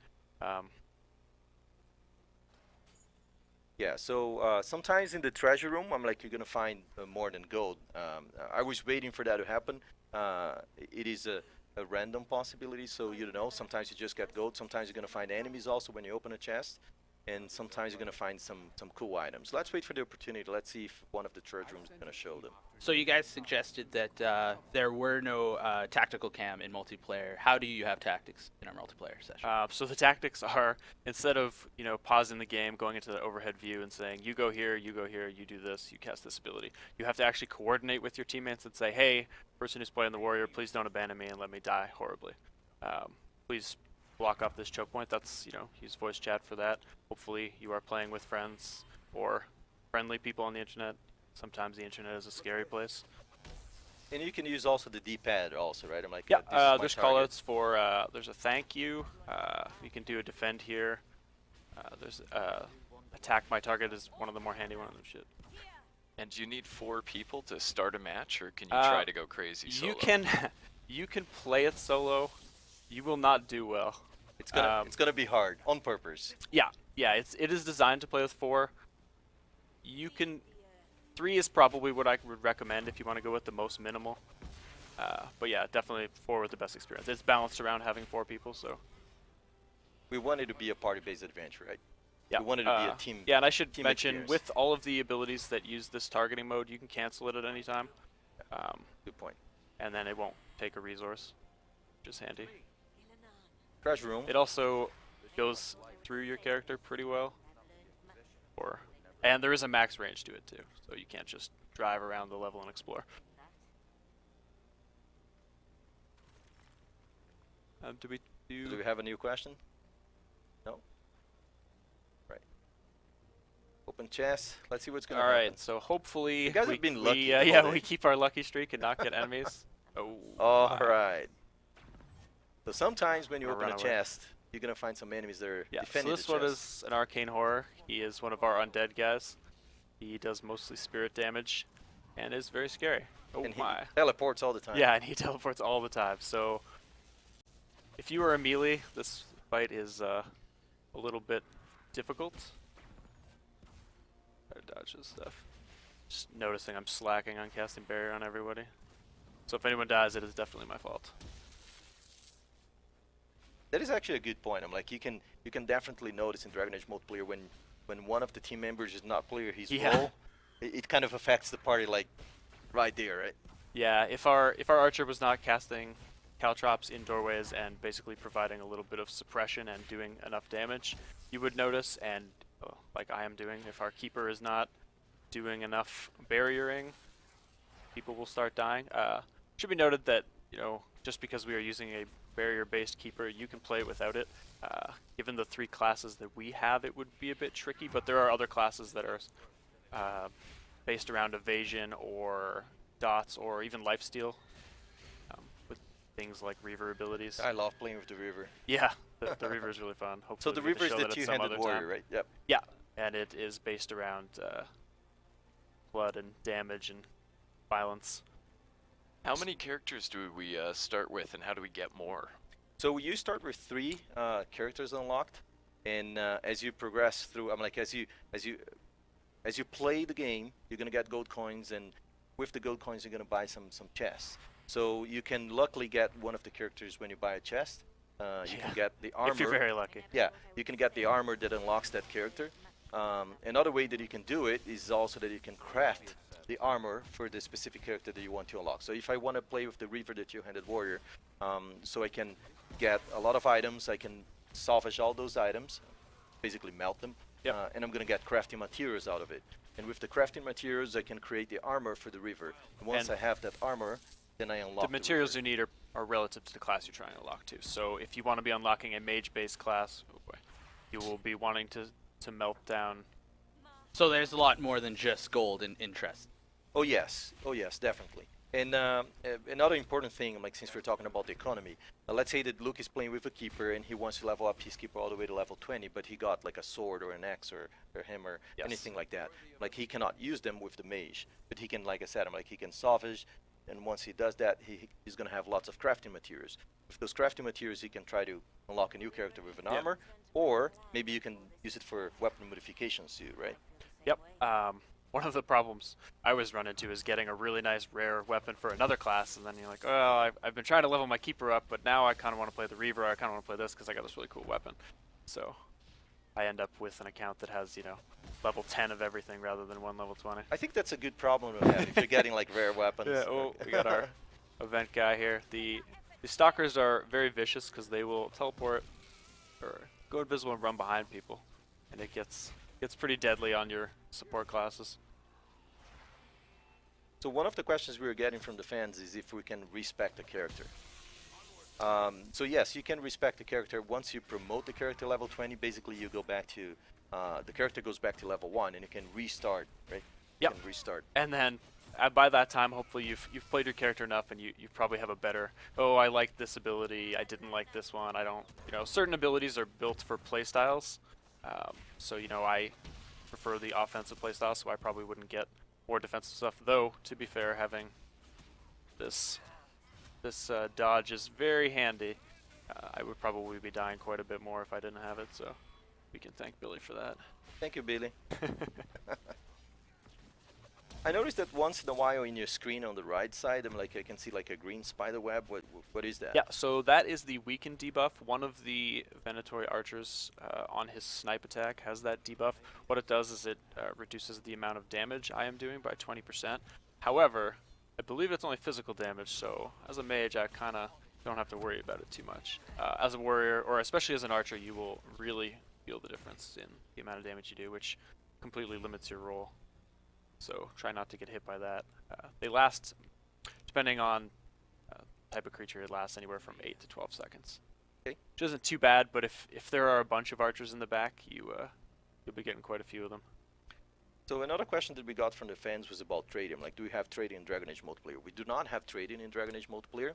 Yeah, so sometimes in the treasure room, I'm like, you're gonna find more than gold. I was waiting for that to happen. It is a random possibility, so you don't know. Sometimes you just get gold. Sometimes you're gonna find enemies also when you open a chest, and sometimes you're gonna find some cool items. Let's wait for the opportunity. Let's see if one of the treasure rooms is gonna show them. So you guys suggested that there were no tactical cam in multiplayer. How do you have tactics in our multiplayer session? So the tactics are, instead of pausing the game, going into the overhead view and saying you go here, you do this, you cast this ability, you have to actually coordinate with your teammates and say, hey, person who's playing the warrior, please don't abandon me and let me die horribly. Please block off this choke point. That's use voice chat for that. Hopefully you are playing with friends or friendly people on the internet. Sometimes the internet is a scary place. And you can use also the D-pad also, right? I'm like, Yeah, this is my there's target. callouts for, there's a thank you, you can do a defend here, there's attack my target is one of the more handy ones of shit. And do you need 4 people to start a match, or can you try to go crazy solo? You can play it solo, you will not do well. It's gonna be hard on purpose. Yeah, it is designed to play with 4. 3 is probably what I would recommend if you want to go with the most minimal. But yeah, definitely 4 with the best experience. It's balanced around having 4 people, so. We wanted to be a party-based adventure, right? Yeah. We wanted to be a team. Yeah, and I should team mention, experience. with all of the abilities that use this targeting mode, you can cancel it at any time. Good point. And then it won't take a resource, which is handy. Treasure room. It also goes through your character pretty well. And there is a max range to it too, so you can't just drive around the level and explore. Do we have a new question? No? Right. Open chest. Let's see what's going to happen. Alright, so hopefully You guys have been lucky yeah, today. we keep our lucky streak and not get enemies. Oh. Alright. So sometimes when you Gonna open a run away. chest, you're going to find some enemies that are Yeah, so defending this the one chest. is an arcane horror. He is one of our undead guys. He does mostly spirit damage and is very scary. Oh And he my. teleports all the time. Yeah, and he teleports all the time. So if you are a melee, this fight is a little bit difficult. Try to dodge this stuff. Just noticing I'm slacking on casting barrier on everybody. So if anyone dies, it is definitely my fault. That is actually a good point. I'm like, you can definitely notice in Dragon Age multiplayer when one of the team members is not clear his Yeah. role, it kind of affects the party like right there, right? Yeah, if our archer was not casting caltrops in doorways and basically providing a little bit of suppression and doing enough damage, you would notice, and like I am doing, if our keeper is not doing enough barriering, people will start dying. Should be noted that, just because we are using a barrier-based keeper, you can play it without it. Given the 3 classes that we have, it would be a bit tricky, but there are other classes that are based around evasion or dots or even lifesteal, with things like Reaver abilities. I love playing with the Reaver. Yeah, the Reaver is really fun. So Hopefully the we get to Reaver is show the that at some two-handed other warrior, time. right? Yep. Yeah, and it is based around blood and damage and violence. How many characters do we start with, and how do we get more? So you start with 3 characters unlocked, and as you progress through, I'm like, as you play the game, you're gonna get gold coins, and with the gold coins, you're gonna buy some chests. So you can luckily get one of the characters when you buy a chest. You can get the armor. If you're very lucky. Yeah, you can get the armor that unlocks that character. Another way that you can do it is also that you can craft the armor for the specific character that you want to unlock. So if I want to play with the Reaver, the two-handed warrior, so I can get a lot of items, I can salvage all those items, basically melt them, Yep. and I'm going to get crafting materials out of it. And with the crafting materials, I can create the armor for the Reaver. And once And- I have that armor, then I unlock The materials reserve. you need are relative to the class you're trying to unlock too. So if you want to be unlocking a mage-based class, oh boy, you will be wanting to melt down. So there's a lot more than just gold and interest. Oh yes, definitely. And another important thing, like since we're talking about the economy, let's say that Luke is playing with a keeper and he wants to level up his keeper all the way to level 20, but he got like a sword or an axe or a hammer, Yes. anything like that. Like he cannot use them with the mage, but he can, like I said, he can salvage, and once he does that, he's gonna have lots of crafting materials. With those crafting materials, he can try to unlock a new character with an Yep. armor, or maybe you can use it for weapon modifications too, right? Yep. One of the problems I always run into is getting a really nice rare weapon for another class, and then you're like, oh, I've been trying to level my keeper up, but now I kind of want to play the Reaver. I kind of want to play this because I got this really cool weapon. So I end up with an account that has, level 10 of everything rather than one level 20. I think that's a good problem to have if you're getting like rare weapons. Yeah. Oh, we got our event guy here. The stalkers are very vicious because they will teleport or go invisible and run behind people, and it gets pretty deadly on your support classes. So one of the questions we were getting from the fans is if we can respect the character. So yes, you can respect the character once you promote the character level 20. Basically, you go back to the character goes back to level 1, and you can restart, right? You Yep. can restart. And then by that time, hopefully you've played your character enough, and you probably have a better. Oh, I like this ability. I didn't like this one. I don't. Certain abilities are built for playstyles. So I prefer the offensive playstyle, so I probably wouldn't get more defensive stuff. Though, to be fair, having this dodge is very handy. I would probably be dying quite a bit more if I didn't have it. So we can thank Billy for that. Thank you, Billy. I noticed that once in a while in your screen on the right side, I can see like a green spider web. What is that? Yeah, so that is the weaken debuff. One of the Venatori archers on his snipe attack has that debuff. What it does is it reduces the amount of damage I am doing by 20%. However, I believe it's only physical damage, so as a mage, I kind of don't have to worry about it too much. As a warrior, or especially as an archer, you will really feel the difference in the amount of damage you do, which completely limits your roll. So try not to get hit by that. They last, depending on type of creature, it lasts anywhere from 8 to 12 seconds. Okay. Which isn't too bad, but if there are a bunch of archers in the back, you'll be getting quite a few of them. So another question that we got from the fans was about trading. Like, do we have trading in Dragon Age multiplayer? We do not have trading in Dragon Age multiplayer.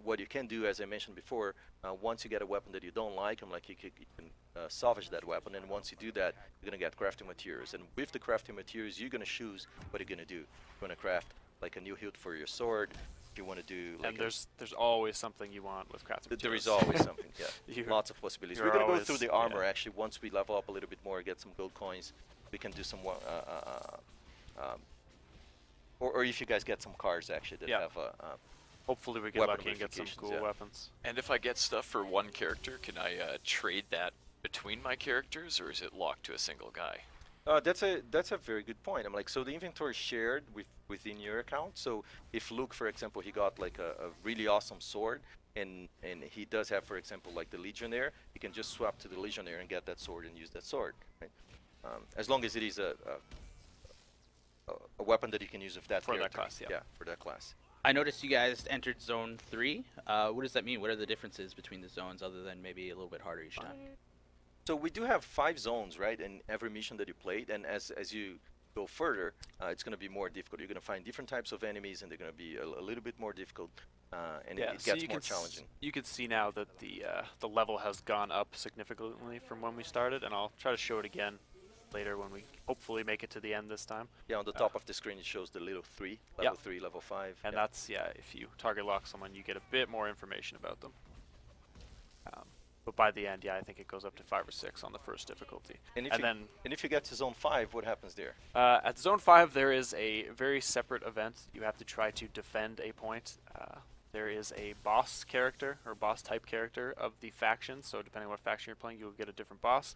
What you can do, as I mentioned before, once you get a weapon that you don't like, you can salvage that weapon, and once you do that, you're gonna get crafting materials. And with the crafting materials, you're gonna choose what you're gonna do. You're gonna craft like a new hilt for your sword. If you want to do like And there's always something you want with crafting there is materials. always something. Yeah, You- lots of possibilities. you're We're gonna go always- through the armor yeah. actually once we level up a little bit more, get some gold coins. We can do some or if you guys get some cards actually that Yeah. have Hopefully we get weapon lucky and get some modifications, cool yeah. weapons. And if I get stuff for one character, can I trade that between my characters, or is it locked to a single guy? That's a very good point. So the inventory is shared within your account. So if Luke, for example, he got like a really awesome sword, and he does have, for example, like the Legionnaire, he can just swap to the Legionnaire and get that sword and use that sword. Right? As long as it is a weapon that you can use with that For that character. class, yeah. Yeah, for that class. I noticed you guys entered Zone 3. What does that mean? What are the differences between the zones other than maybe a little bit harder each time? So we do have 5 zones, right, in every mission that you played, and as you go further, it's going to be more difficult. You're going to find different types of enemies, and they're going to be a little bit more difficult, and Yeah, it so gets you more can challenging. You can see now that the level has gone up significantly from when we started, and I'll try to show it again later when we hopefully make it to the end this time. Yeah, on the top of the screen it shows the little 3, level 3, level 5. And yeah. that's, if you target lock someone, you get a bit more information about them. But by the end, I think it goes up to 5 or 6 on the first difficulty. And if you get to zone 5, what happens there? At Zone 5, there is a very separate event. You have to try to defend a point. There is a boss character, or boss type character of the faction, so depending on what faction you're playing, you'll get a different boss.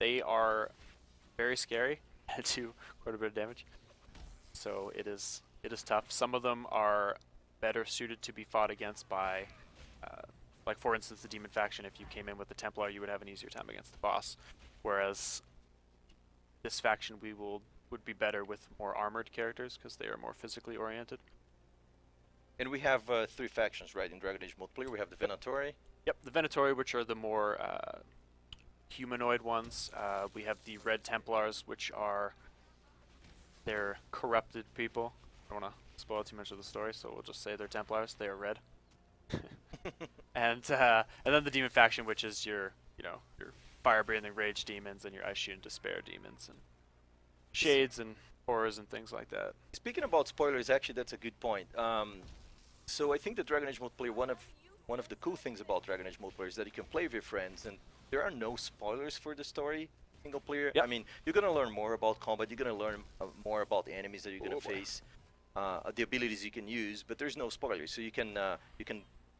They are very scary and do quite a bit of damage. So it is tough. Some of them are better suited to be fought against by, like for instance, the Demon faction. If you came in with the Templar, you would have an easier time against the boss. Whereas this faction, would be better with more armored characters because they are more physically oriented. And we have 3 factions, right? In Dragon Age multiplayer, we have the Venatori. Yep, the Venatori, which are the more humanoid ones. We have the Red Templars, which are they're corrupted people. I don't want to spoil too much of the story, so we'll just say they're Templars. They are red. And then the Demon faction, which is your fire-breathing rage demons and your ice-shooting despair demons and shades and horrors and things like that. Speaking about spoilers, actually, that's a good point. So I think the Dragon Age multiplayer, one of the cool things about Dragon Age multiplayer is that you can play with your friends, and there are no spoilers for the story. Single player. Yep. I mean, you're gonna learn more about combat. You're gonna learn more about the enemies that you're gonna face, the abilities you can use. But there's no spoilers, so you can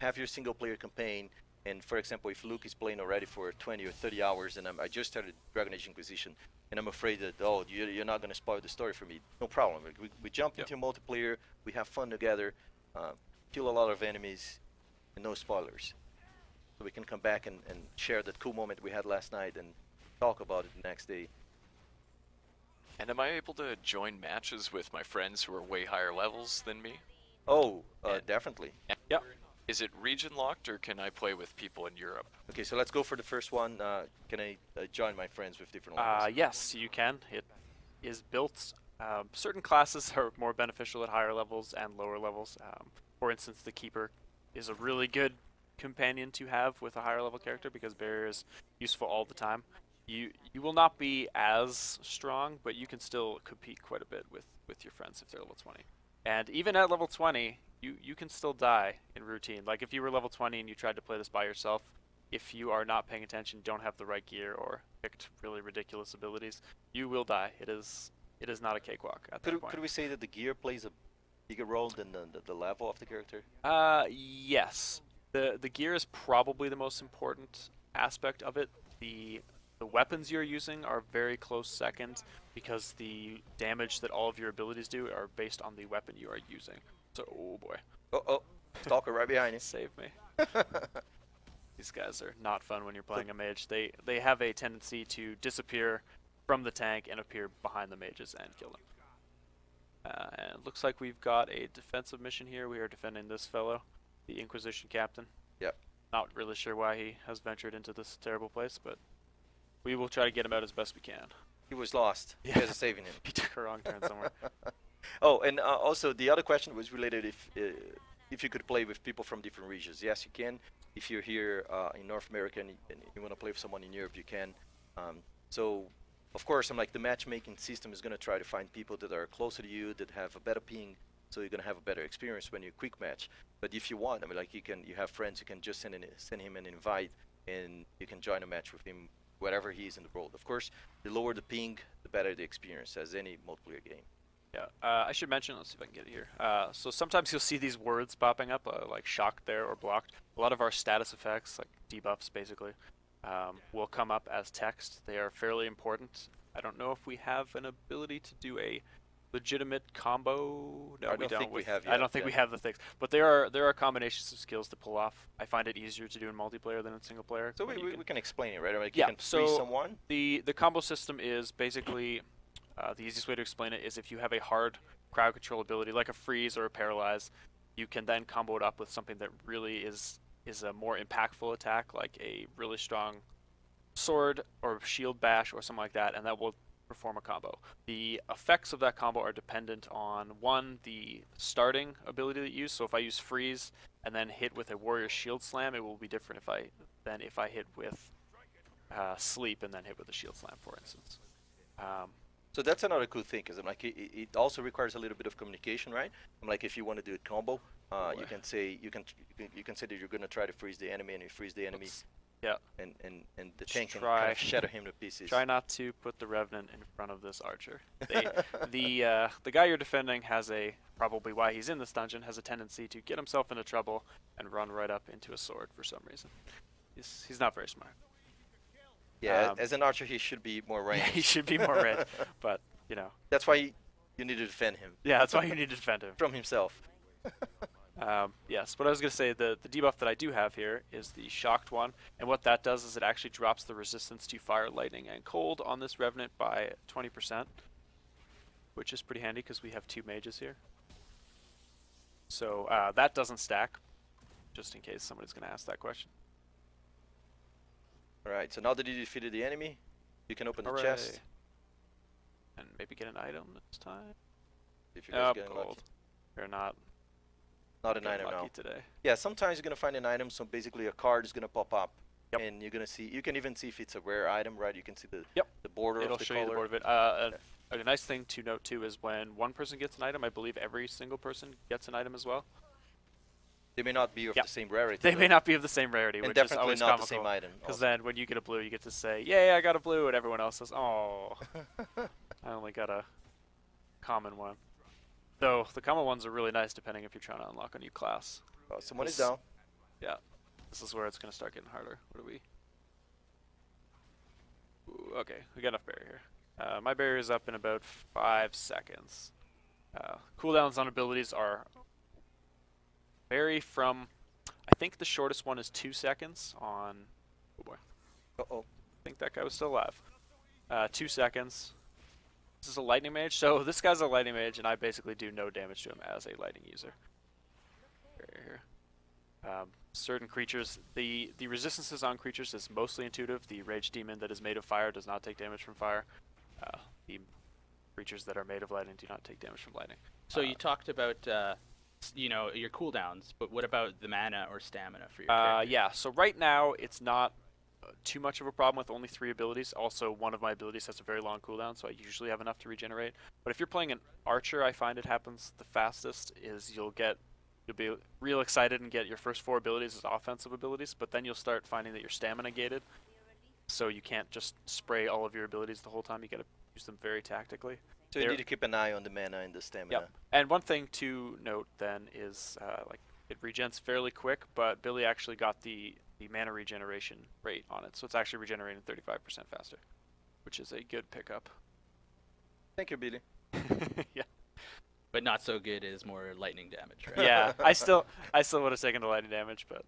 have your single player campaign. And for example, if Luke is playing already for 20 or 30 hours, and I just started Dragon Age Inquisition, and I'm afraid that you're not gonna spoil the story for me. No problem. We jump into multiplayer. We have fun together. Kill a lot of enemies, and no spoilers. So we can come back and share that cool moment we had last night and talk about it the next day. And am I able to join matches with my friends who are way higher levels than me? Oh, And- definitely. Yep. Is it region locked, or can I play with people in Europe? Okay, so let's go for the first one. Can I join my friends with different levels? Yes, you can. It is built. Certain classes are more beneficial at higher levels and lower levels. For instance, the Keeper is a really good companion to have with a higher level character because barrier is useful all the time. You will not be as strong, but you can still compete quite a bit with your friends if they're level 20. And even at level 20, you can still die in routine. Like if you were level 20 and you tried to play this by yourself, if you are not paying attention, don't have the right gear, or picked really ridiculous abilities, you will die. It is not a cakewalk at that point. Could we say that the gear plays a bigger role than the level of the character? Yes. The gear is probably the most important aspect of it. The weapons you're using are very close second because the damage that all of your abilities do are based on the weapon you are using. So, oh boy. Oh, stalker right behind you. Save me. These guys are not fun when you're playing a mage. They have a tendency to disappear from the tank and appear behind the mages and kill them. And it looks like we've got a defensive mission here. We are defending this fellow, the Inquisition captain. Yep. Not really sure why he has ventured into this terrible place, but we will try to get him out as best we can. He was lost. Yeah. You guys are saving him. He took a wrong turn somewhere. Oh, and also the other question was related if you could play with people from different regions. Yes, you can. If you're here in North America and you want to play with someone in Europe, you can. So, of course, the matchmaking system is going to try to find people that are closer to you, that have a better ping, so you're going to have a better experience when you quick match. But if you want, you have friends, you can just send him an invite, and you can join a match with him wherever he is in the world. Of course, the lower the ping, the better the experience, as any multiplayer game. Yeah, I should mention, let's see if I can get it here. So sometimes you'll see these words popping up, like shocked there or blocked. A lot of our status effects, like debuffs basically, will come up as text. They are fairly important. I don't know if we have an ability to do a legitimate combo. No, I we don't don't. think we have I yet, don't think we yeah. have the things. But there are combinations of skills to pull off. I find it easier to do in multiplayer than in single player. So when you we can explain it, right? Yeah, You can freeze so someone. The combo system is basically the easiest way to explain it is if you have a hard crowd control ability like a freeze or a paralyze, you can then combo it up with something that really is a more impactful attack, like a really strong sword or shield bash or something like that, and that will perform a combo. The effects of that combo are dependent on, one, the starting ability that you use. So if I use freeze and then hit with a warrior shield slam, it will be different than if I hit with sleep and then hit with a shield slam, for instance. So that's another cool thing, because it also requires a little bit of communication, right? If you want to do a combo, you can say that you're gonna try to freeze the enemy, and you freeze the enemy, Yeah. and the Just tank can try- kind of shatter him to pieces. Try not to put the Revenant in front of this archer. The guy you're defending has probably why he's in this dungeon, has a tendency to get himself into trouble and run right up into a sword for some reason. He's not very smart. Yeah, as an archer, he should be more Yeah, ranged. he should be more red, but That's why you need to defend him yeah, that's why you need to defend him. from himself. Yes, but I was going to say the debuff that I do have here is the shocked one, and what that does is it actually drops the resistance to fire, lightning, and cold on this Revenant by 20%, which is pretty handy because we have 2 mages here. So that doesn't stack, just in case somebody's going to ask that question. All right. So now that you defeated the enemy, you can open the Hooray. chest. And maybe get an item this time. If you guys Oh, get gold. lucky. We're not Not an getting item lucky now. today. Yeah, sometimes you're gonna find an item. So basically, a card is gonna pop up, Yep. and you're gonna see. You can even see if it's a rare item, right? You can see the Yep. the border It'll of the show color. you the board of it. A nice thing to note too is when one person gets an item, I believe every single person gets an item as well. They may not be of Yep. the same rarity. They though, may not be of the same rarity, and which is definitely always not the comical. same item. Because also. then when you get a blue, you get to say, "Yay, I got a blue," and everyone else says, "Oh, I only got a common one." Though the common ones are really nice, depending if you're trying to unlock a new class. Oh, someone is This- down. Yeah, this is where it's gonna start getting harder. What are we? Ooh, okay, we got enough barrier here. My barrier is up in about 5 seconds. Cooldowns on abilities are vary from. I think the shortest one is 2 seconds on. Oh boy, Uh-oh. I think that guy was still alive. 2 seconds. This is a lightning mage, so this guy's a lightning mage, and I basically do no damage to him as a lightning user. Barrier here. Certain creatures, the resistances on creatures is mostly intuitive. The rage demon that is made of fire does not take damage from fire. The creatures that are made of lightning do not take damage from lightning. So you talked about, your cooldowns, but what about the mana or stamina for your character? Yeah, so right now it's not too much of a problem with only 3 abilities. Also, one of my abilities has a very long cooldown, so I usually have enough to regenerate. But if you're playing an archer, I find it happens the fastest is you'll be real excited and get your first 4 abilities as offensive abilities, but then you'll start finding that you're stamina gated, so you can't just spray all of your abilities the whole time. You gotta use them very tactically. So you There- need to keep an eye on the mana and the stamina. Yep. And one thing to note then is it regens fairly quick, but Billy actually got the mana regeneration rate on it, so it's actually regenerating 35% faster, which is a good pickup. Thank you, Billy. Yeah. But not so good as more lightning damage, right? Yeah. I still would have taken the lightning damage, but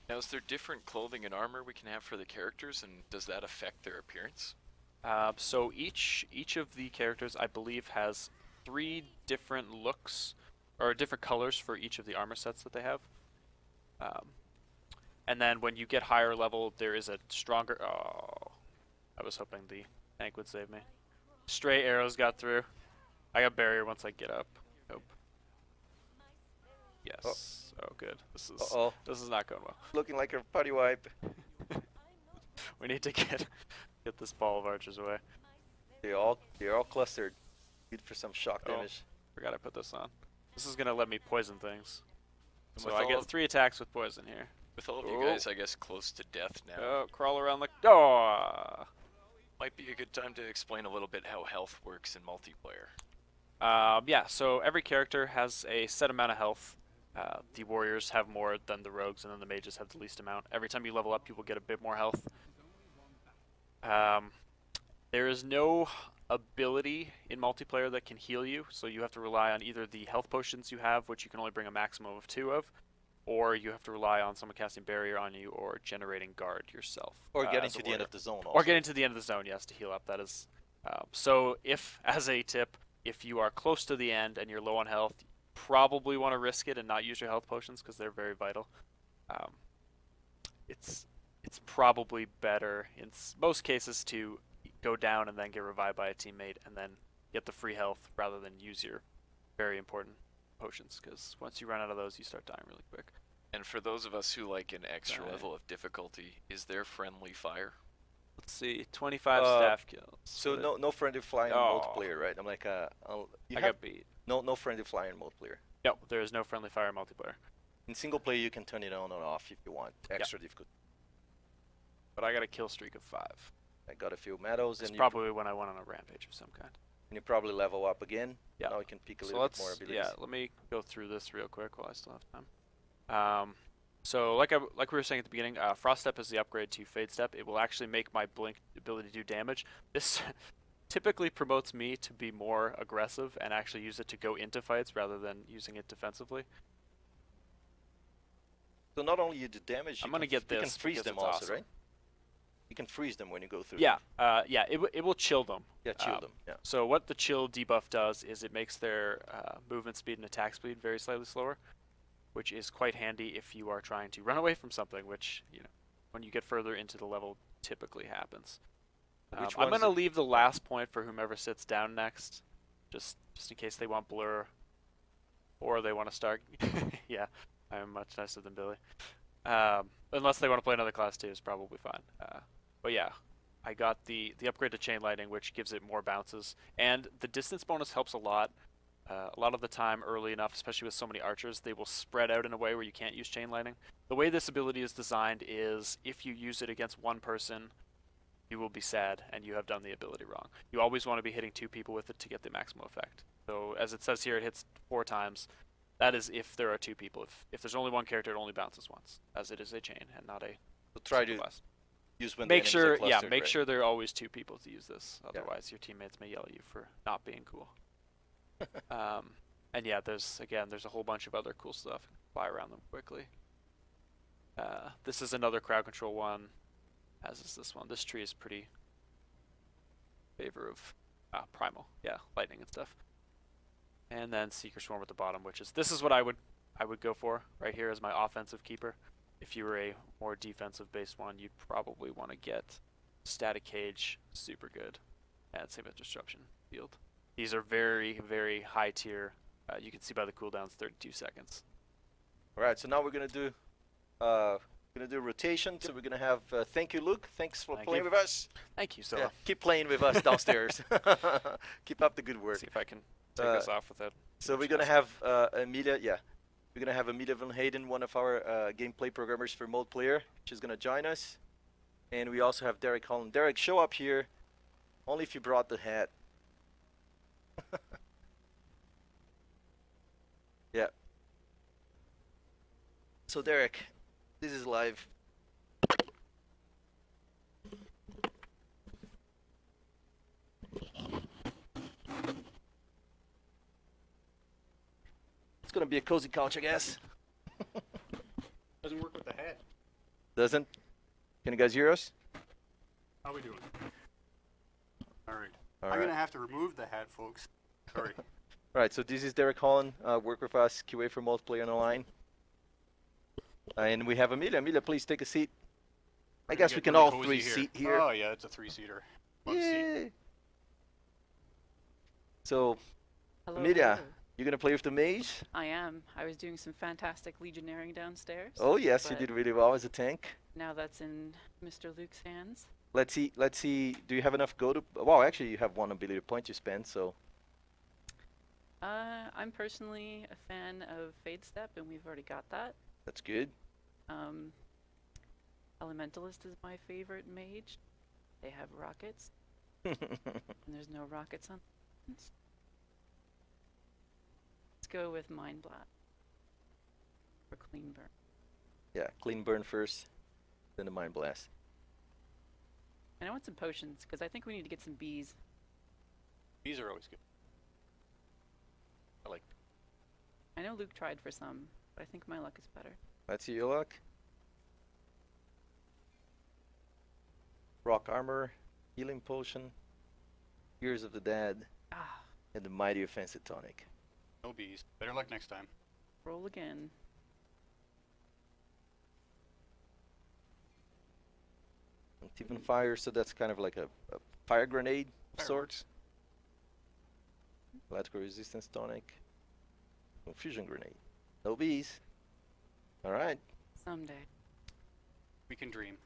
Now, is there different clothing and armor we can have for the characters, and does that affect their appearance? so each of the characters, I believe, has 3 different looks or different colors for each of the armor sets that they have. And then when you get higher level, there is a stronger. Oh, I was hoping the tank would save me. Stray arrows got through. I got barrier once I get up. Nope. Yes. Oh, good. This is not going well. Looking like a party wipe. We need to get this ball of archers away. They're all clustered. Good for some shock Oh. damage. Forgot I put this on. This is gonna let me poison things. And So with I all get of- 3 attacks with poison here. With all of Oh. you guys, I guess, close to death now, Oh, crawl around the. Oh. might be a good time to explain a little bit how health works in multiplayer. Yeah. So every character has a set amount of health. The warriors have more than the rogues, and then the mages have the least amount. Every time you level up, you will get a bit more health. There is no ability in multiplayer that can heal you, so you have to rely on either the health potions you have, which you can only bring a maximum of 2 of, or you have to rely on someone casting barrier on you or generating guard yourself. Or getting as a to the end warrior. of the zone. Or Also. getting to the end of the zone, yes, to heal up. That is. So if, as a tip, if you are close to the end and you're low on health, you probably want to risk it and not use your health potions because they're very vital. It's probably better in most cases to go down and then get revived by a teammate and then get the free health rather than use your very important potions, because once you run out of those, you start dying really quick. And for those of us who like an extra Right. level of difficulty, is there friendly fire? Let's see, 25 Uh, staff kills. So What no friendly flying in Oh. multiplayer, right? I'm like, you I have got beat. no friendly fire in multiplayer. No, there is no friendly fire multiplayer. In single player, you can turn it on or off if you want. Extra difficult. But I got a kill streak of 5. I got a few medals, It's and probably when I went on a rampage of some kind. you probably level up again. Yeah. Now you can pick a So little bit more let's abilities. let me go through this real quick while I still have time. So like we were saying at the beginning, Frost Step is the upgrade to Fade Step. It will actually make my Blink ability do damage. This typically promotes me to be more aggressive and actually use it to go into fights rather than using it defensively. So not only you do damage, I'm you gonna can, get you can this freeze because them it's also, awesome. right? You can freeze them when you go through. Yeah, them. yeah, it will chill them. Yeah, chill Um, them. Yeah. So what the chill debuff does is it makes their movement speed and attack speed very slightly slower, which is quite handy if you are trying to run away from something, which, you know, when you get further into the level typically happens. Which I'm one's gonna it? leave the last point for whomever sits down next, just in case they want blur, or they want to start. Yeah, I'm much nicer than Billy. Unless they want to play another class too, is probably fine. But yeah, I got the upgrade to chain lightning, which gives it more bounces, and the distance bonus helps a lot. A lot of the time, early enough, especially with so many archers, they will spread out in a way where you can't use chain lightning. The way this ability is designed is if you use it against one person, you will be sad and you have done the ability wrong. You always want to be hitting 2 people with it to get the maximum effect. So as it says here, it hits 4 times. That is if there are 2 people. If there's only one character, it only bounces once, as it is a chain and not a So try single to class. use when the Make enemies sure, are clustered, make right? sure there are always 2 people to use this. Yeah. Otherwise, your teammates may yell at you for not being cool. And yeah, there's a whole bunch of other cool stuff. Fly around them quickly. This is another crowd control one, as is this one. This tree is pretty favor of primal, yeah, lightning and stuff. And then Seeker Swarm at the bottom, this is what I would go for right here as my offensive keeper. If you were a more defensive based one, you'd probably want to get Static Cage, super good, and same with Disruption Field. These are very, very high tier. You can see by the cooldowns, 32 seconds. All right, so now we're gonna do rotation. So we're gonna have thank you, Luke. Thanks for Thank playing you. with us. Thank you, Yeah, Scylla. keep playing with us downstairs. Keep up the good work. See if I can take Uh, this off without. So we're gonna have Amelia. Yeah, we're gonna have Amelia Van Hayden, one of our gameplay programmers for Mode Player. She's gonna join us, and we also have Derek Holland. Derek, show up here. Only if you brought the hat. Yeah. So Derek, this is live. It's gonna be a cozy couch, I guess. Doesn't work with the hat. Doesn't? Can you guys hear us? How we doing? All right. All I'm right. gonna have to remove the hat, folks. Sorry. All right. So this is Derek Holland. Work with us, QA for Multiplayer on the line. And we have Amelia. Amelia, please take a seat. I We're gonna guess we get can really all cozy 3 here. seat here. Oh yeah, it's a 3-seater. Love seat. Yay. So, Hello, Amelia, hello. you're gonna play with the mage? I am. I was doing some fantastic legionnaring downstairs. Oh yes, you but did really well as a tank. Now that's in Mr. Luke's hands. Let's see. Let's see. Do you have enough go to? Well, actually, you have 1 ability point you spend. So, I'm personally a fan of Fade Step, and we've already got that. that's good. Elementalist is my favorite mage. They have rockets, and there's no rockets on. Let's go with Mind Blast for clean burn. Yeah, clean burn first, then the mind blast. And I want some potions because I think we need to get some bees. These are always good. I like. I know Luke tried for some, but I think my luck is better. Let's see your luck. Rock armor, healing potion, Years of the Dead, Ah, and the mighty offensive tonic. No bees. Better luck next time. roll again. And Tiffin fire, so that's kind of like a fire grenade of Fireworks. sorts. Electrical resistance tonic. Confusion grenade. No bees. All right. Someday. We can dream.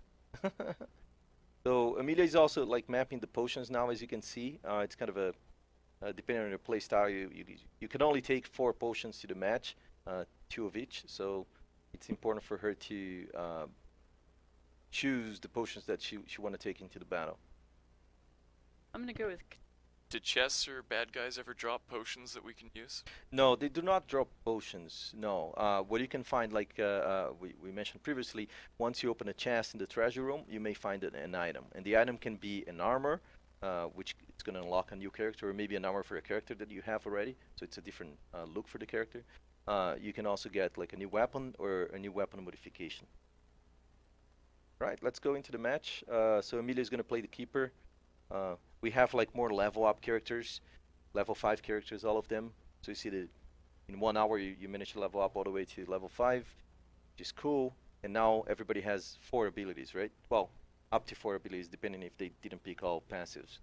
So Amelia is also like mapping the potions now, as you can see. It's kind of a depending on your play style, you can only take 4 potions to the match, 2 of each. So it's important for her to choose the potions that she want to take into the battle. I'm gonna go with. Did chests or bad guys ever drop potions that we can use? No, they do not drop potions. No. What you can find, like we mentioned previously, once you open a chest in the treasure room, you may find an item, and the item can be an armor, which it's going to unlock a new character, or maybe an armor for a character that you have already. So it's a different look for the character. You can also get like a new weapon or a new weapon modification. Right, let's go into the match. So Emilio is going to play the keeper. We have like more level up characters, level 5 characters, all of them. So you see that in 1 hour you manage to level up all the way to level 5, which is cool. And now everybody has 4 abilities, right? Well, up to 4 abilities, depending if they didn't pick all passives.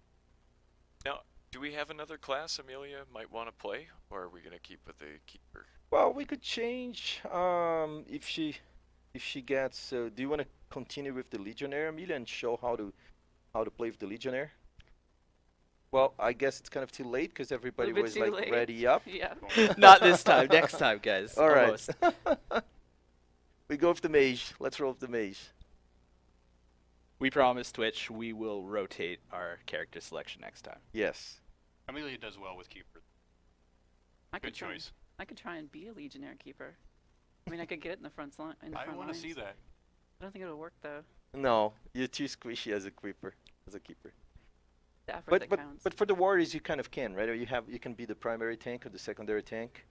Now, do we have another class Amelia might want to play, or are we gonna keep with the keeper? Well, we could change if she gets. So, do you want to continue with the Legionnaire, Amelia, and show how to play with the Legionnaire? Well, I guess it's kind of too late because everybody bit was too like late. ready up. Yeah. Not this time. Next time, guys. All right. Almost. We go with the mage. Let's roll with the mage. We promise Twitch we will rotate our character selection next time. Yes. Amelia does well with keeper. I Good could try. choice. I could try and be a Legionnaire keeper. I mean, I could get it in the front line. In the I front want to lines. see that. I don't think it'll work though. No, you're too squishy as a keeper. The effort But that but counts. but for the warriors, you kind of can, right? You can be the primary tank or the secondary tank.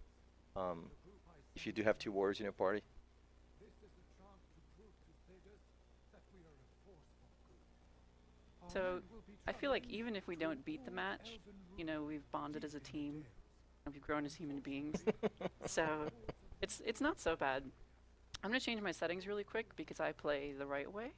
If you do have 2 warriors in your party. So I feel like even if we don't beat the match, you know, we've bonded as a team, and we've grown as human beings. So it's not so bad. I'm gonna change my settings really quick because I play the right way.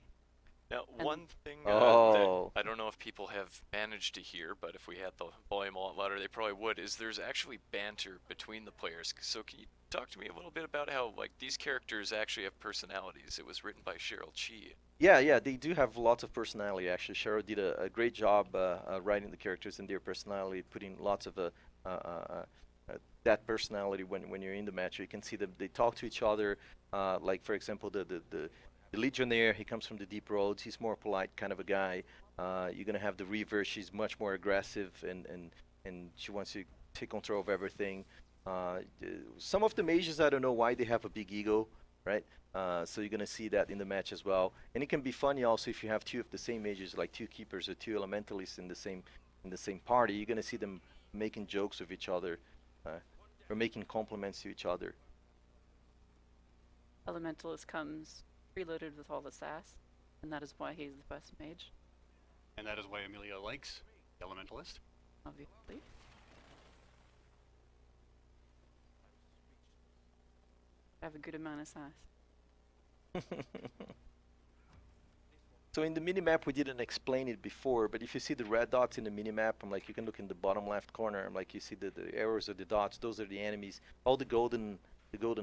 Now, And- one thing Oh. that I don't know if people have managed to hear, but if we had the volume a lot louder, they probably would, is there's actually banter between the players. So can you talk to me a little bit about how, like, these characters actually have personalities? It was written by Cheryl Chi. Yeah, they do have lots of personality. Actually, Cheryl did a great job writing the characters and their personality, putting lots of that personality when you're in the match. You can see them; they talk to each other. Like for example, the Legionnaire, he comes from the deep roads. He's more polite kind of a guy. You're gonna have the Reaver. She's much more aggressive and she wants to take control of everything. Some of the mages, I don't know why they have a big ego, right? So you're gonna see that in the match as well. And it can be funny also if you have 2 of the same mages, like 2 keepers or 2 elementalists in the same party. You're gonna see them making jokes with each other, or making compliments to each other. Elementalist comes preloaded with all the sass, and that is why he's the best mage, And that is why Amelia likes the Elementalist. obviously. I have a good amount of sass. So in the minimap, we didn't explain it before, but if you see the red dots in the minimap, like you can look in the bottom left corner, like you see the arrows or the dots, those are the enemies. All the golden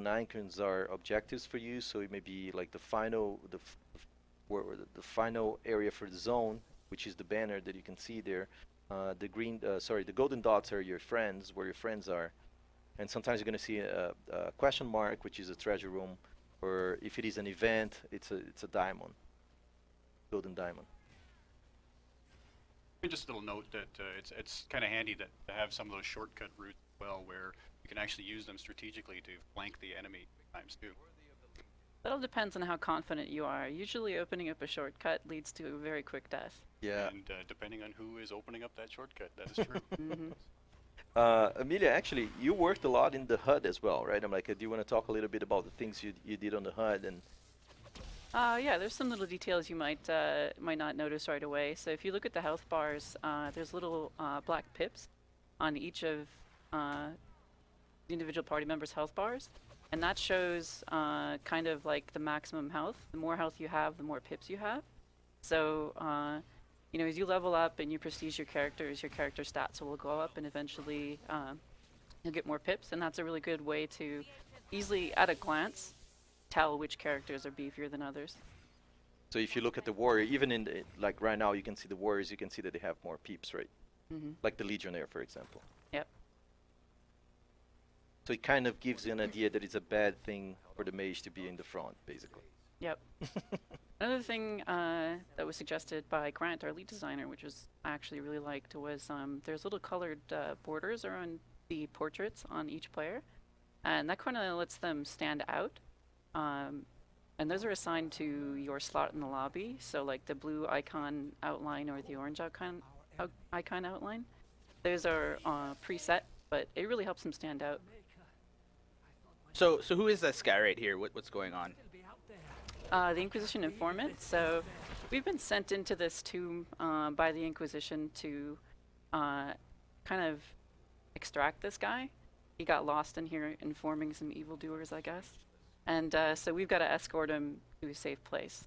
icons are objectives for you, so it may be like the final final area for the zone, which is the banner that you can see there. The golden dots are your friends, where your friends are. And sometimes you're going to see a question mark, which is a treasure room, or if it is an event, it's a diamond, golden diamond. And just a little note that it's kind of handy that to have some of those shortcut routes as well, where you can actually use them strategically to flank the enemy times too. That all depends on how confident you are. Usually opening up a shortcut leads to a very quick death. Yeah. And depending on who is opening up that shortcut, that is true. Hmm. Amelia, actually, you worked a lot in the HUD as well, right? I'm like, do you want to talk a little bit about the things you did on the HUD? And Yeah, there's some little details you might not notice right away. So if you look at the health bars, there's little black pips on each of the individual party members' health bars, and that shows kind of like the maximum health. The more health you have, the more pips you have. So you know, as you level up and you prestige your characters, your character stats will go up, and eventually you'll get more pips. And that's a really good way to easily, at a glance, tell which characters are beefier than others. so if you look at the warrior, even in like right now, you can see the warriors. You can see that they have more peeps, right? Hmm. Like the Legionnaire, for example. Yep. So it kind of gives you an idea that it's a bad thing for the mage to be in the front, basically. Yep. Another thing that was suggested by Grant, our lead designer, which was I actually really liked, was there's little colored borders around the portraits on each player, and that kind of lets them stand out. And those are assigned to your slot in the lobby. So like the blue icon outline or the orange icon outline, those are preset, but it really helps them stand out. So who is this guy right here? What's going on? The Inquisition informant. So we've been sent into this tomb by the Inquisition to kind of extract this guy. He got lost in here informing some evildoers, I guess. And so we've got to escort him to a safe place.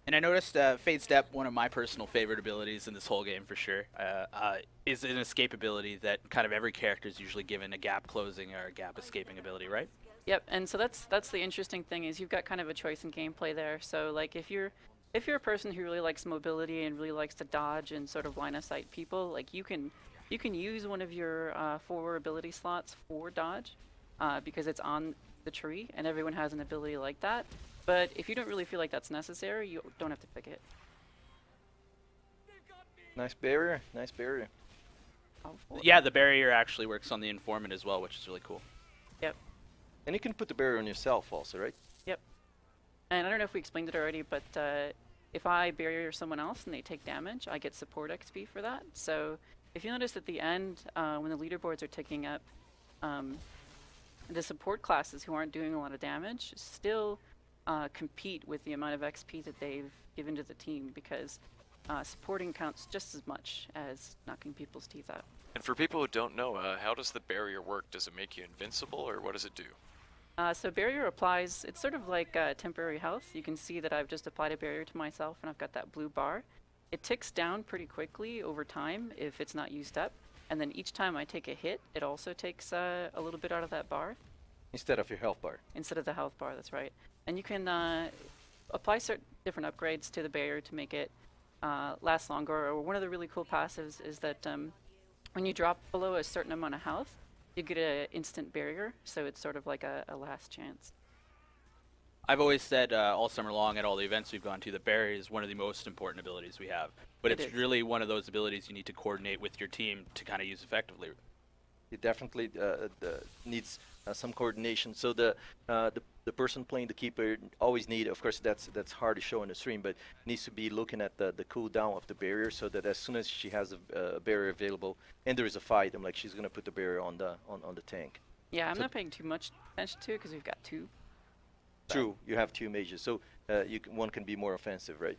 And I noticed Fade Step, one of my personal favorite abilities in this whole game for sure, is an escape ability that kind of every character is usually given a gap closing or a gap escaping ability, right? Yep, and so that's the interesting thing is you've got kind of a choice in gameplay there. So like if you're a person who really likes mobility and really likes to dodge and sort of line of sight people, like you can use one of your 4 ability slots for dodge because it's on the tree and everyone has an ability like that. But if you don't really feel like that's necessary, you don't have to pick it. Nice barrier. Nice barrier. Yeah, the barrier actually works on the informant as well, which is really cool. Yep. And you can put the barrier on yourself also, right? Yep. And I don't know if we explained it already, but if I barrier someone else and they take damage, I get support XP for that. So if you notice at the end, when the leaderboards are ticking up, the support classes who aren't doing a lot of damage still compete with the amount of XP that they've given to the team because supporting counts just as much as knocking people's teeth out. And for people who don't know, how does the barrier work? Does it make you invincible, or what does it do? So barrier applies, it's sort of like temporary health. You can see that I've just applied a barrier to myself and I've got that blue bar. It ticks down pretty quickly over time if it's not used up. And then each time I take a hit, it also takes a little bit out of that bar. Instead of your health bar. Instead of the health bar, that's right. And you can apply certain different upgrades to the barrier to make it last longer. Or one of the really cool passives is that when you drop below a certain amount of health, you get an instant barrier, so it's sort of like a last chance. I've always said all summer long at all the events we've gone to, that barrier is one of the most important abilities we have. But It it's is. really one of those abilities you need to coordinate with your team to kind of use effectively. It definitely needs some coordination. So the person playing the keeper always need, of course, that's hard to show in the stream, but needs to be looking at the cooldown of the barrier, so that as soon as she has a barrier available and there is a fight, I'm like, she's gonna put the barrier on the tank. Yeah, I'm So- not paying too much attention to it because we've got 2. True, you have 2 mages, so one can be more offensive, right?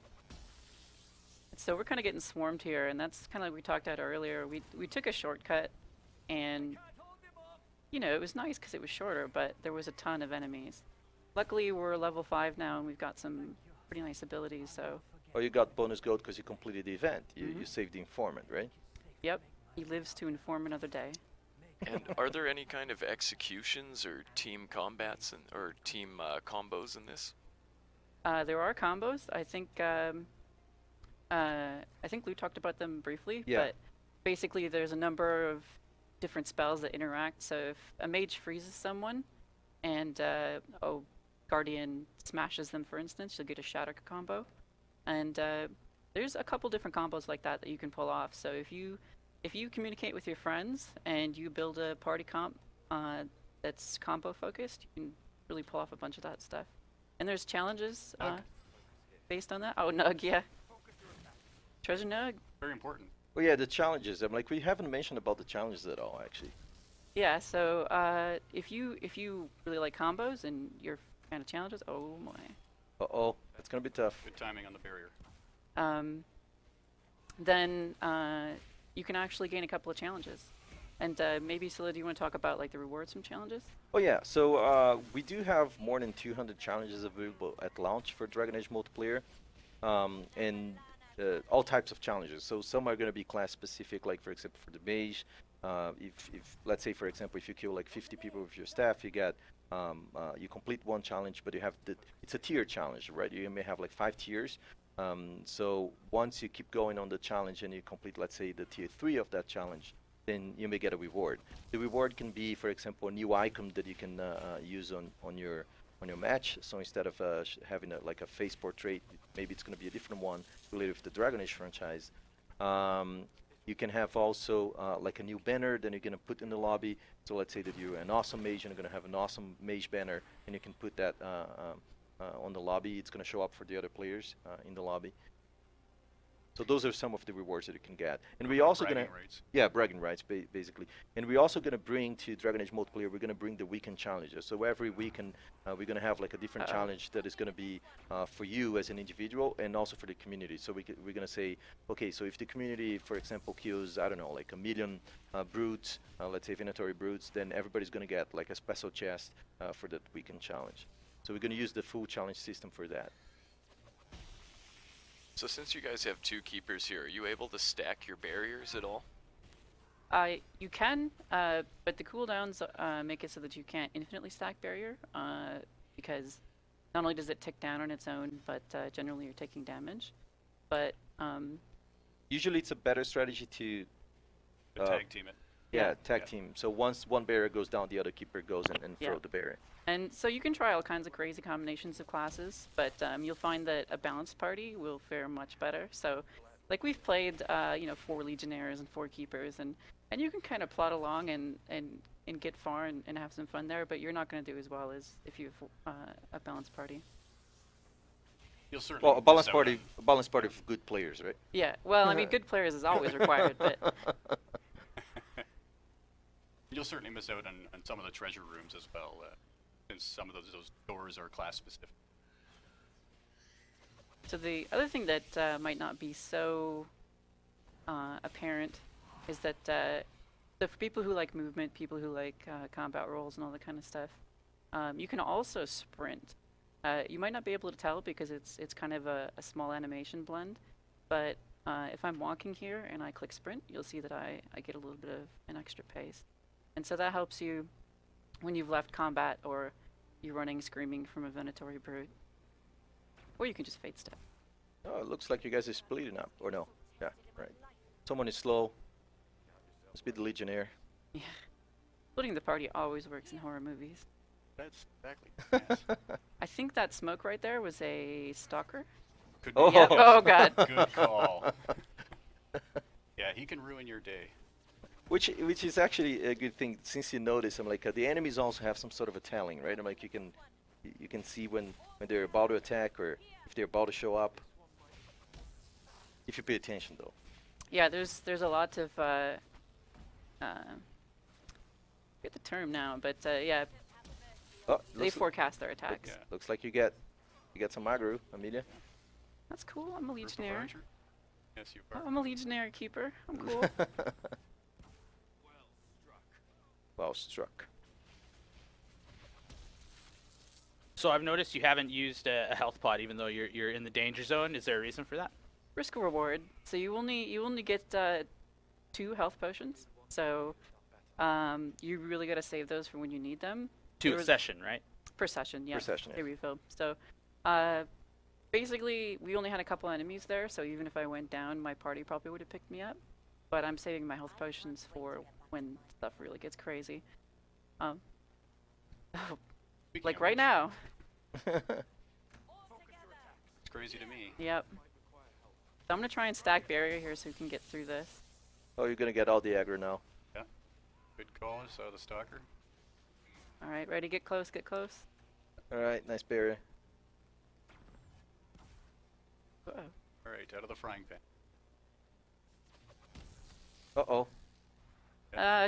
So we're kind of getting swarmed here, and that's kind of like we talked about earlier. We took a shortcut, and you know, it was nice because it was shorter, but there was a ton of enemies. Luckily, we're level 5 now, and we've got some pretty nice abilities. So, Or you got bonus gold because you completed the event. You saved the informant, right? yep, he lives to inform another day. And are there any kind of executions or team combats or team combos in this? There are combos. I think Lou talked about them briefly, Yeah. but basically there's a number of different spells that interact. So if a mage freezes someone and Guardian smashes them, for instance, you'll get a Shatter combo. And there's a couple different combos like that you can pull off. So if you communicate with your friends and you build a party comp that's combo focused, you can really pull off a bunch of that stuff. And there's challenges based on that. Oh, Nug, yeah. Treasure Nug. Very important. Oh yeah, the challenges. I'm like, we haven't mentioned about the challenges at all, actually. Yeah, so if you really like combos and you're a fan of challenges, oh my. Uh-oh, it's gonna be tough. Good timing on the barrier. Then you can actually gain a couple of challenges. And maybe, Scylla, do you want to talk about like the rewards from challenges? Oh yeah, so we do have more than 200 challenges available at launch for Dragon Age multiplayer, and all types of challenges. So some are going to be class specific, like for example for the mage. If let's say for example if you kill like 50 people with your staff, you get you complete one challenge, but you have it's a tier challenge, right? You may have like 5 tiers. So once you keep going on the challenge and you complete, let's say, the tier 3 of that challenge, then you may get a reward. The reward can be, for example, a new icon that you can use on your match. So instead of having like a face portrait, maybe it's going to be a different one related with the Dragon Age franchise. You can have also like a new banner that you're going to put in the lobby. So let's say that you're an awesome mage and you're going to have an awesome mage banner, and you can put that on the lobby. It's going to show up for the other players in the lobby. So those are some of the rewards that you can get. And we Or also gonna bragging rights. yeah, bragging rights basically. And we're also gonna bring to Dragon Age multiplayer. We're gonna bring the weekend challenges. So every weekend we're gonna have like a different challenge that is gonna be for you as an individual and also for the community. So we're gonna say, okay, so if the community, for example, kills I don't know like 1 million brutes, let's say Venatori brutes, then everybody's gonna get like a special chest for that weekend challenge. So we're gonna use the full challenge system for that. So since you guys have 2 keepers here, are you able to stack your barriers at all? You can, but the cooldowns make it so that you can't infinitely stack barrier, because not only does it tick down on its own, but generally you're taking damage. But Usually it's a better strategy to Tag team it. tag Yeah. team. So once one barrier goes down, the other keeper goes and Yeah. throw the barrier. And so you can try all kinds of crazy combinations of classes, but you'll find that a balanced party will fare much better. So, like we've played, 4 Legionnaires and 4 Keepers, and you can kind of plot along and get far and have some fun there, but you're not going to do as well as if you have a balanced party. You'll certainly Well, miss out a balanced party of good players, right? Yeah, well, I mean, good players is always required, but You'll certainly miss out on some of the treasure rooms as well, since some of those doors are class specific. so the other thing that might not be so apparent is that so for people who like movement, people who like combat rolls and all that kind of stuff, you can also sprint. You might not be able to tell because it's kind of a small animation blend, but if I'm walking here and I click sprint, you'll see that I get a little bit of an extra pace. And so that helps you when you've left combat or you're running screaming from a Venatori brute. Or you can just fade step. Oh, it looks like you guys are splitting up, or no? Yeah, right. Someone is slow. Must be the Legionnaire. Yeah. Splitting the party always works in horror movies. That's exactly. Yes. I think that smoke right there was a stalker. Could Oh. be. Yep. Oh god. Good call. Yeah, he can ruin your day. Which is actually a good thing, since you notice. I'm like the enemies also have some sort of a telling, right? I'm like you can see when they're about to attack or if they're about to show up. If you pay attention, though. Yeah, there's a lot of get the term now, but yeah, Oh, they forecast their attacks. Yeah. looks like you get some aggro, Amelia. That's cool. I'm a Group of legionnaire. archer? Yes, you are. I'm a legionnaire keeper. I'm cool. Well struck. So I've noticed you haven't used a health pod even though you're in the danger zone. Is there a reason for that? Risk reward. So you only get 2 health potions. So you really gotta save those for when you need them. To There a was- session, right? Per session, yeah. Per session, They yeah. refill. So basically, we only had a couple enemies there, so even if I went down, my party probably would have picked me up. But I'm saving my health potions for when stuff really gets crazy. Oh, Speaking like of right which, now. It's crazy to me. Yep. So I'm gonna try and stack barrier here so we can get through this. Oh, you're gonna get all the aggro now. Good call, I saw the stalker. All right, ready? Get close. Get close. All right, nice barrier. Uh-oh. All right, out of the frying pan. Uh-oh.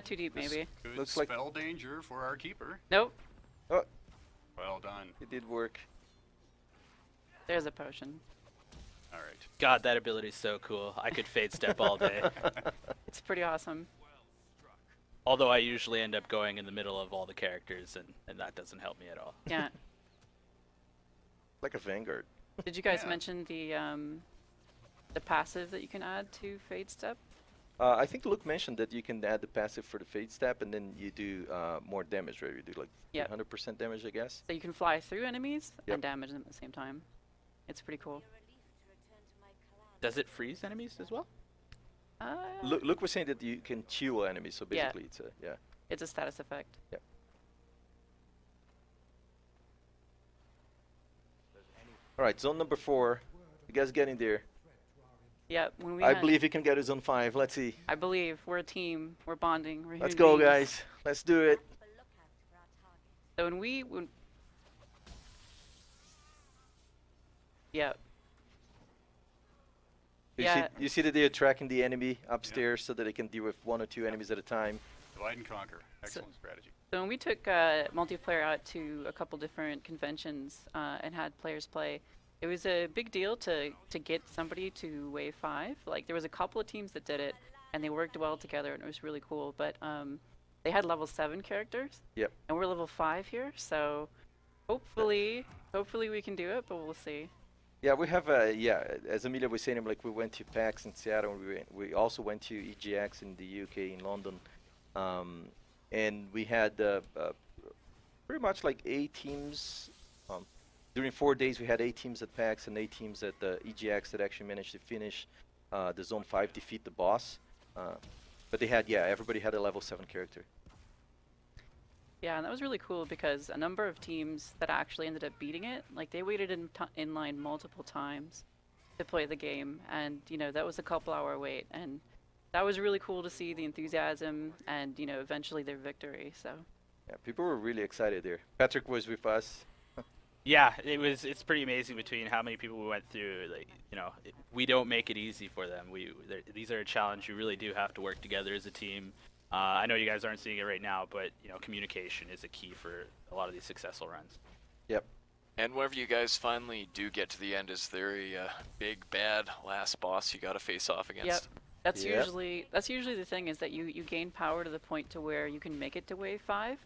Too deep This maybe. could Looks like- spell danger for our keeper. Nope. Well done. It did work. There's a potion. All right. God, that ability is so cool. I could fade step all day. It's pretty awesome. Although I usually end up going in the middle of all the characters, and that doesn't help me at all. Yeah. Like a Vanguard. Did you guys Yeah. mention the passive that you can add to Fade Step? I think Luke mentioned that you can add the passive for the Fade Step, and then you do more damage, right? You do like Yep. 100% damage, I guess. So you can fly through enemies Yep. and damage them at the same time. It's pretty cool. Does it freeze enemies as well? Luke was saying that you can chill enemies, so Yeah. basically it's a, yeah. It's a status effect. All right, zone number 4. You guys get in there. Yep. When we I had- believe you can get to zone 5. Let's see. I believe we're a team. We're bonding. We're Let's human go, beings. guys. Let's do it. So when yep. Yeah. You see that they are tracking the enemy upstairs so that they can deal with 1 or 2 enemies at a time. Divide and conquer. Excellent strategy. So when we took multiplayer out to a couple different conventions and had players play, it was a big deal to get somebody to wave 5. Like there was a couple of teams that did it, and they worked well together, and it was really cool. But they had level 7 characters. Yep. And we're level 5 here, so hopefully we can do it, but we'll see. Yeah, we have as Amelia was saying, like we went to PAX in Seattle, and we also went to EGX in the UK in London, and we had pretty much like 8 teams. During 4 days, we had 8 teams at PAX and 8 teams at the EGX that actually managed to finish the Zone 5, defeat the boss. But they had, everybody had a level 7 character. Yeah, and that was really cool because a number of teams that actually ended up beating it, like they waited in line multiple times to play the game, and that was a couple-hour wait, and that was really cool to see the enthusiasm and eventually their victory. So Yeah, people were really excited there. Patrick was with us. Yeah, it's pretty amazing between how many people we went through. Like, we don't make it easy for them. These are a challenge. You really do have to work together as a team. I know you guys aren't seeing it right now, but communication is a key for a lot of these successful runs. Yep. And whenever you guys finally do get to the end, is there a big bad last boss you got to face off against? Yep. That's Yep. usually the thing, is that you gain power to the point to where you can make it to wave 5,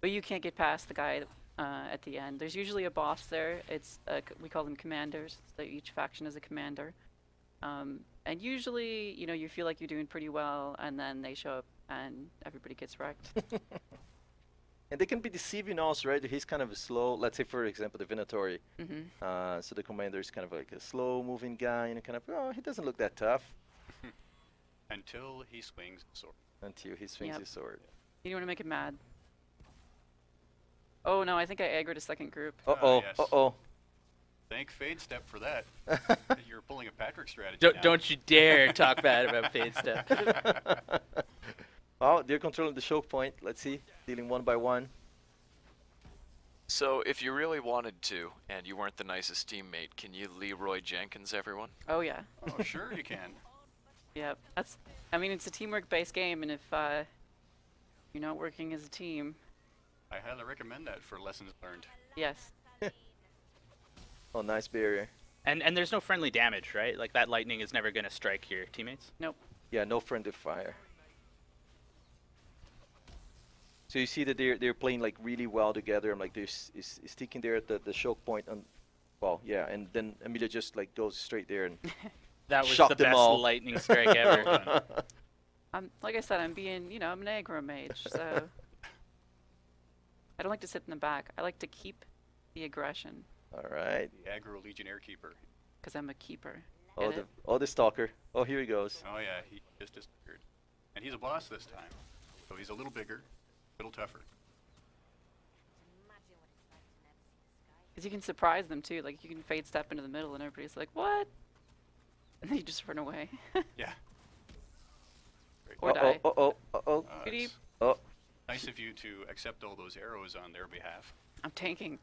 but you can't get past the guy at the end. There's usually a boss there. It's we call them commanders. So each faction is a commander, and usually you feel like you're doing pretty well, and then they show up and everybody gets wrecked. And they can be deceiving also, right? He's kind of a slow, let's say for example, the Venatori. Hmm. So the commander is kind of like a slow-moving guy, kind of, he doesn't look that tough Until he swings the sword. until he swings Yep. his sword. You don't want to make it mad. Oh no, I think I aggroed a second group. Uh-oh, yes. uh-oh. Thank Fade Step for that. You're pulling a Patrick strategy now. Don't you dare talk bad about Fade Step. Oh, they're controlling the choke point. Let's see. Dealing 1 by 1. So if you really wanted to, and you weren't the nicest teammate, can you Leroy Jenkins everyone? Oh yeah. Oh, sure you can. Yeah, it's a teamwork-based game, and if you're not working as a team, I highly recommend that for lessons learned. yes. Oh, nice barrier. And there's no friendly damage, right? Like that lightning is never going to strike your teammates. Nope. Yeah, no friendly fire. So you see that they're playing like really well together. I'm like, they're sticking there at the choke point. And then Amelia just like goes straight there and That was Shock the them best all. lightning strike ever. Like I said, I'm an aggro mage, so I don't like to sit in the back. I like to keep the aggression, All right. The Aggro Legionnaire Keeper. because I'm a keeper. Oh, Get the stalker. Oh, here he goes. Oh yeah, he just disappeared. And he's a boss this time. So he's a little bigger, a little tougher. Because you can surprise them too. Like you can fade step into the middle, and everybody's like, "What?" And then you just run away. Yeah. Or die. Uh-oh. Good It's Oh, nice of you to accept all those arrows on their behalf. I'm tanking.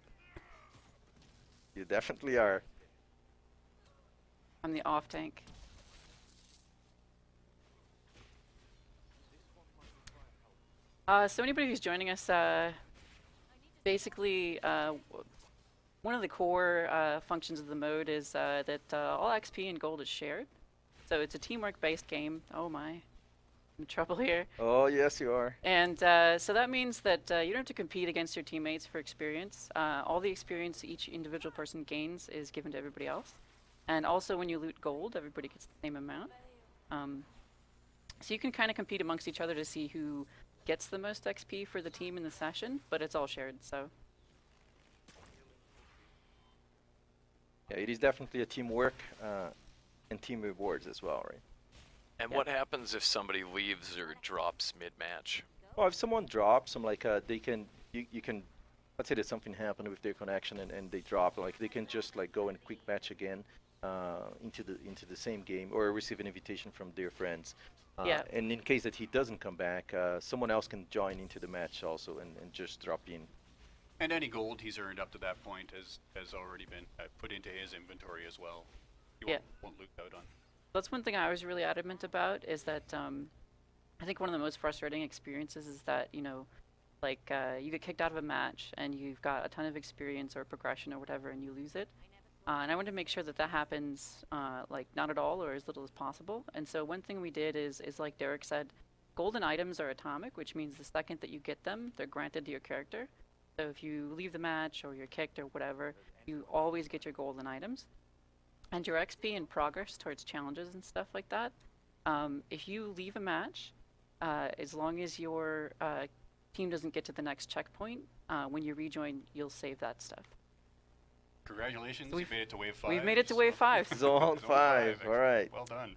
you definitely are. I'm the off tank. So anybody who's joining us, basically, one of the core functions of the mode is that all XP and gold is shared. So it's a teamwork-based game. Oh my, I'm in trouble here. Oh, yes, you are. And so that means that you don't have to compete against your teammates for experience. All the experience each individual person gains is given to everybody else. And also when you loot gold, everybody gets the same amount. So you can kind of compete amongst each other to see who gets the most XP for the team in the session, but it's all shared, so. Yeah, it is definitely a teamwork and team rewards as well, right? And Yeah. what happens if somebody leaves or drops mid-match? Well, if someone drops, I'm like, you can, let's say that something happened with their connection and they drop, like they can just like go and quick match again into the same game or receive an invitation from their friends. Yeah. And in case that he doesn't come back, someone else can join into the match also and just drop in. And any gold he's earned up to that point has already been put into his inventory as well. He Yeah. won't lose out on. That's one thing I was really adamant about is that I think one of the most frustrating experiences is that, you know, like you get kicked out of a match and you've got a ton of experience or progression or whatever and you lose it. And I want to make sure that that happens like not at all or as little as possible. And so one thing we did is like Derek said, golden items are atomic, which means the second that you get them, they're granted to your character. So if you leave the match or you're kicked or whatever, you always get your golden items. And your XP and progress towards challenges and stuff like that. If you leave a match, as long as your team doesn't get to the next checkpoint, when you rejoin, you'll save that stuff. Congratulations, So you made it to wave 5. We've made it to wave 5. Zone 5. All right. Well done.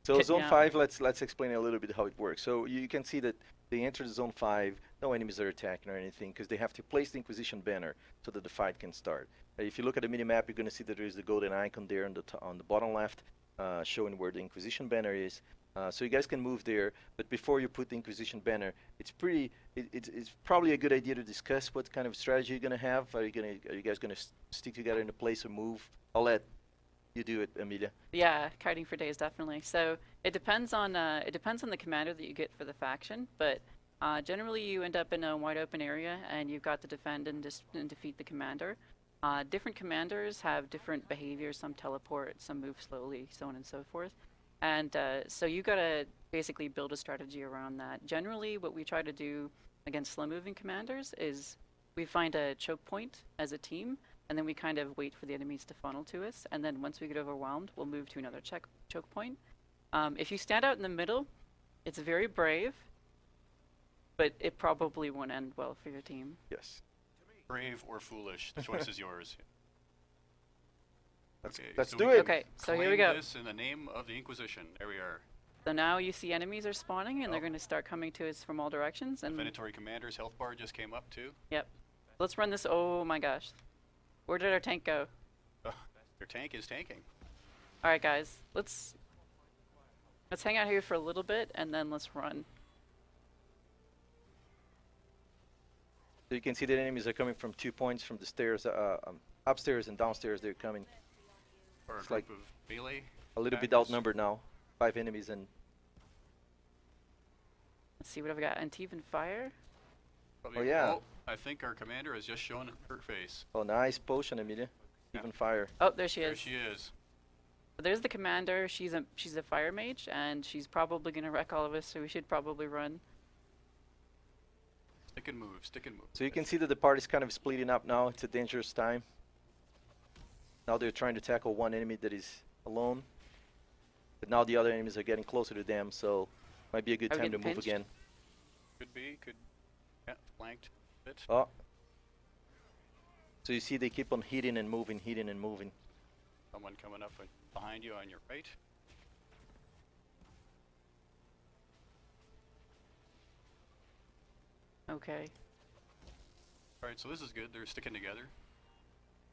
So zone Yeah. 5, let's explain a little bit how it works. So you can see that they enter the zone 5, no enemies are attacking or anything, because they have to place the Inquisition banner so that the fight can start. If you look at the minimap, you're going to see that there is the golden icon there on the bottom left, showing where the Inquisition banner is. So you guys can move there, but before you put the Inquisition banner, it's probably a good idea to discuss what kind of strategy you're going to have. Are you guys going to stick together in a place or move? I'll let you do it, Amelia. Yeah, kiting for days definitely. So it depends on the commander that you get for the faction, but generally you end up in a wide open area and you've got to defend and defeat the commander. Different commanders have different behaviors. Some teleport, some move slowly, so on and so forth. And so you gotta basically build a strategy around that. Generally, what we try to do against slow-moving commanders is we find a choke point as a team, and then we kind of wait for the enemies to funnel to us. And then once we get overwhelmed, we'll move to another choke point. If you stand out in the middle, it's very brave, but it probably won't end well for your team. Yes. Brave or foolish, the choice is yours. Let's so do we it. can Okay, so here we claim go. this in the name of the Inquisition. There we are. So now you see enemies are spawning, and they're Oh. going to start coming to us from all directions. And Venatory Commander's health bar just came up too. yep, let's run this. Oh my gosh, where did our tank go? Your tank is tanking. All right, guys, let's hang out here for a little bit, and then let's run. So you can see that enemies are coming from 2 points from the stairs, upstairs and downstairs. They're coming Or a It's group like of melee. a little bit attackers. outnumbered now. 5 enemies and Let's see what I've got. Antivan fire. Probably- Oh, yeah. I think our commander has just shown her face. oh, nice potion, Amelia. Yeah. Even fire. Oh, there she There is. she is. So there's the commander. She's a fire mage, and she's probably gonna wreck all of us. So we should probably run. Stick and move, stick and move. So you can see that the party's kind of splitting up now. It's a dangerous time. Now they're trying to tackle one enemy that is alone. But now the other enemies are getting closer to them, so might be a good Are we time to getting move pinched? again. Could be, yeah, flanked a bit. Oh. So you see they keep on hitting and moving, hitting and moving. Someone coming up behind you on your right. Okay. Alright, so this is good. They're sticking together.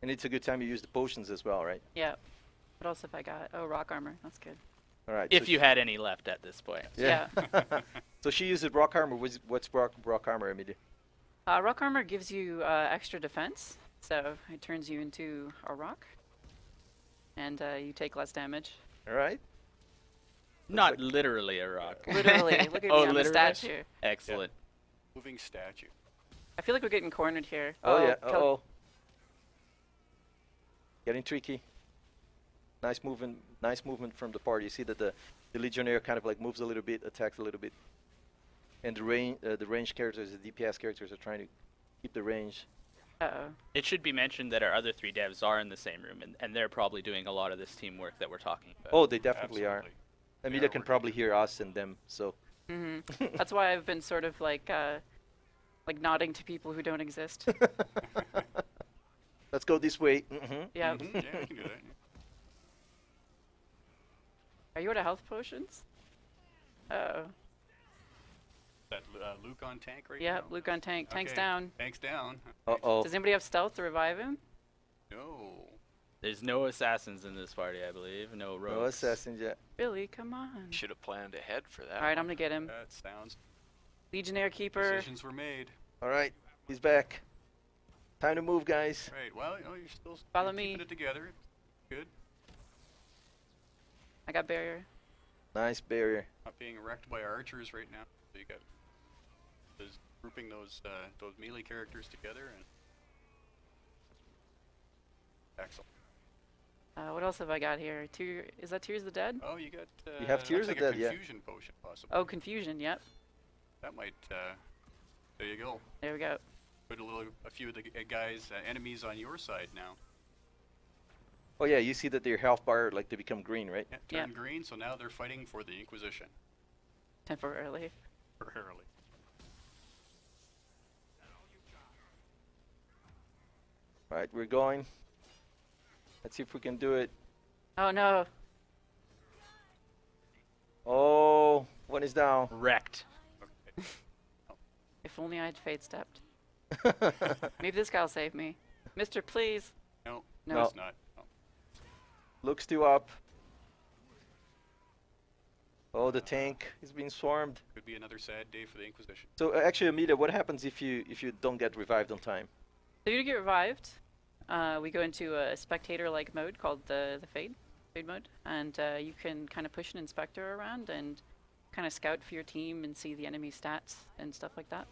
And it's a good time to use the potions as well, right? Yeah. What else have I got? Oh, rock armor. That's good. All right. If so you had any left at this point. Yeah. So she uses rock armor. What's rock armor, Amelia? Rock armor gives you extra defense, so it turns you into a rock, and you take less damage. All right. Not literally a rock. Literally, look at me Oh, on the literally? statue. Excellent. Moving statue. I feel like we're getting cornered here. Oh, yeah. Kel- Uh-oh. Getting tricky. Nice movement from the party. You see that the Legionnaire kind of like moves a little bit, attacks a little bit. And the range characters, the DPS characters are trying to keep the range. Uh-oh. It should be mentioned that our other 3 devs are in the same room, and they're probably doing a lot of this teamwork that we're talking about. Oh, they definitely are. Absolutely. Amelia are can working probably hear us and them, so. hmm That's why I've been sort of like nodding to people who don't exist. Let's go this way. Mm-hmm. Yeah. Mhm, yeah, we can do that. Are you out of health potions? Uh-oh. That Luke on tank right now? Yep, Luke on tank. Tank's Okay. down. Tank's down. Uh-oh. Does anybody have stealth to revive him? No. There's no assassins in this party, I believe. No rogues. No assassins yet. Really? Come on. Should have planned ahead for that. Alright, I'm gonna get him. That sounds. Legionnaire Keeper. Decisions were made. All right. He's back. Time to move, guys. Right. Well, you're still Follow keeping me. it together. Good. I got barrier. Nice barrier. Not being wrecked by archers right now. So you got grouping those melee characters together and excellent. What else have I got here? Is that Tears of the Dead? Oh, you got. You have Tears looks of like Dead, a yeah. confusion potion, possibly. Oh, Confusion. Yep. That might. There you go. There we go. Put a few of the guys, enemies on your side now. Oh yeah, you see that their health bar, like, they become green, right? Yeah, turn Yeah. green, so now they're fighting for the Inquisition. Temporarily. Temporarily. Right, we're going. Let's see if we can do it. Oh no. Oh, one is down. Wrecked. Okay. If only I had fade stepped. Maybe this guy'll save me. Mister, please. No, No. it's not. No. Looks two up. Oh, the tank is being swarmed. Could be another sad day for the Inquisition. So actually, Amelia, what happens if you don't get revived on time? So you get revived. We go into a spectator-like mode called the fade mode, and you can kind of push an inspector around and kind of scout for your team and see the enemy stats and stuff like that.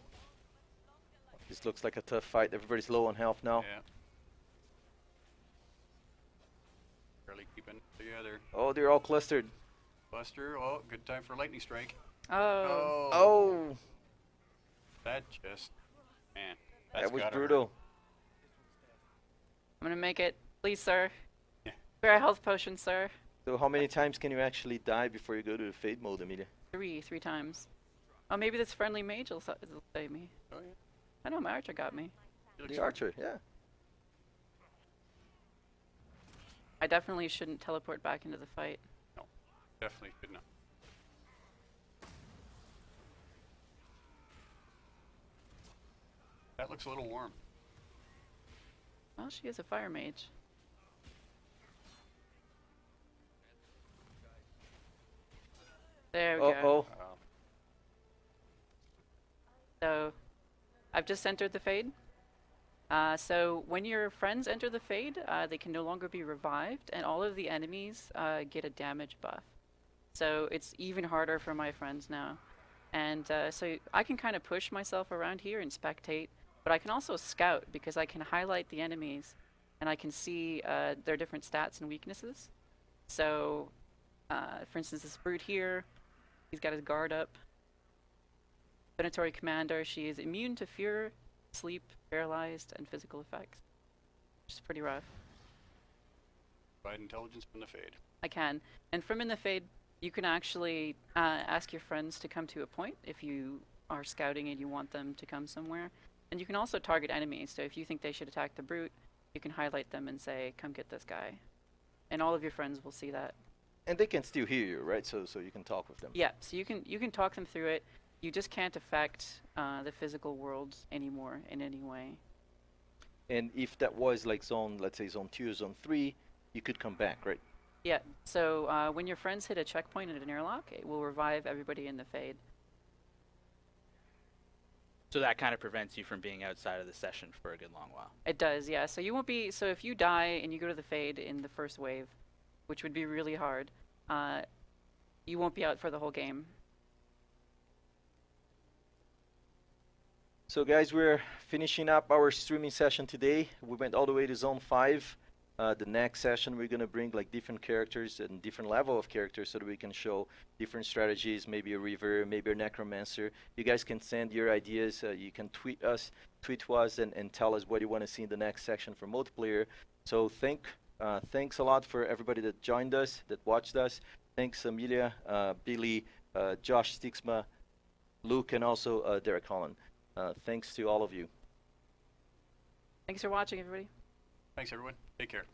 This looks like a tough fight. Everybody's low on health now. Yeah. Barely keeping together. Oh, they're all clustered. Buster, oh, good time for lightning strike. Oh. Oh, That just, man. That's that was gotta brutal. hurt. I'm gonna make it. Please, sir. Yeah. Spare a health potion, sir. So how many times can you actually die before you go to the fade mode, Amelia? Three times. Oh, maybe this friendly mage will save me. Oh yeah. I know my archer got me. The archer, yeah. I definitely shouldn't teleport back into the fight. No, definitely should not. That looks a little warm. Well, she is a fire mage. There we go. Oh, So, I've just entered the fade. So when your friends enter the fade, they can no longer be revived, and all of the enemies get a damage buff. So it's even harder for my friends now. And so I can kind of push myself around here and spectate, but I can also scout because I can highlight the enemies, and I can see their different stats and weaknesses. So, for instance, this brute here, he's got his guard up. Venatory Commander, she is immune to fear, sleep, paralyzed, and physical effects. Which is pretty rough. Provide intelligence from the fade. I can. And from in the fade, you can actually ask your friends to come to a point if you are scouting and you want them to come somewhere. And you can also target enemies. So if you think they should attack the brute, you can highlight them and say, come get this guy. And all of your friends will see that. and they can still hear you, right? So you can talk with them. Yeah, so you can talk them through it. You just can't affect the physical world anymore in any way. And if that was like zone, let's say zone 2 or zone 3, you could come back, right? Yeah, so when your friends hit a checkpoint at an airlock, it will revive everybody in the fade. So that kind of prevents you from being outside of the session for a good long while. It does, yeah. So you won't be. So if you die and you go to the fade in the first wave, which would be really hard, you won't be out for the whole game. So guys, we're finishing up our streaming session today. We went all the way to zone 5. The next session we're gonna bring like different characters and different level of characters so that we can show different strategies, maybe a Reaver, maybe a Necromancer. You guys can send your ideas, you can tweet to us and tell us what you want to see in the next section for multiplayer. So thanks a lot for everybody that joined us, that watched us. Thanks Amelia, Billy, Josh Stixma, Luke, and also Derek Holland. Thanks to all of you. Thanks for watching, everybody. Thanks, everyone. Take care.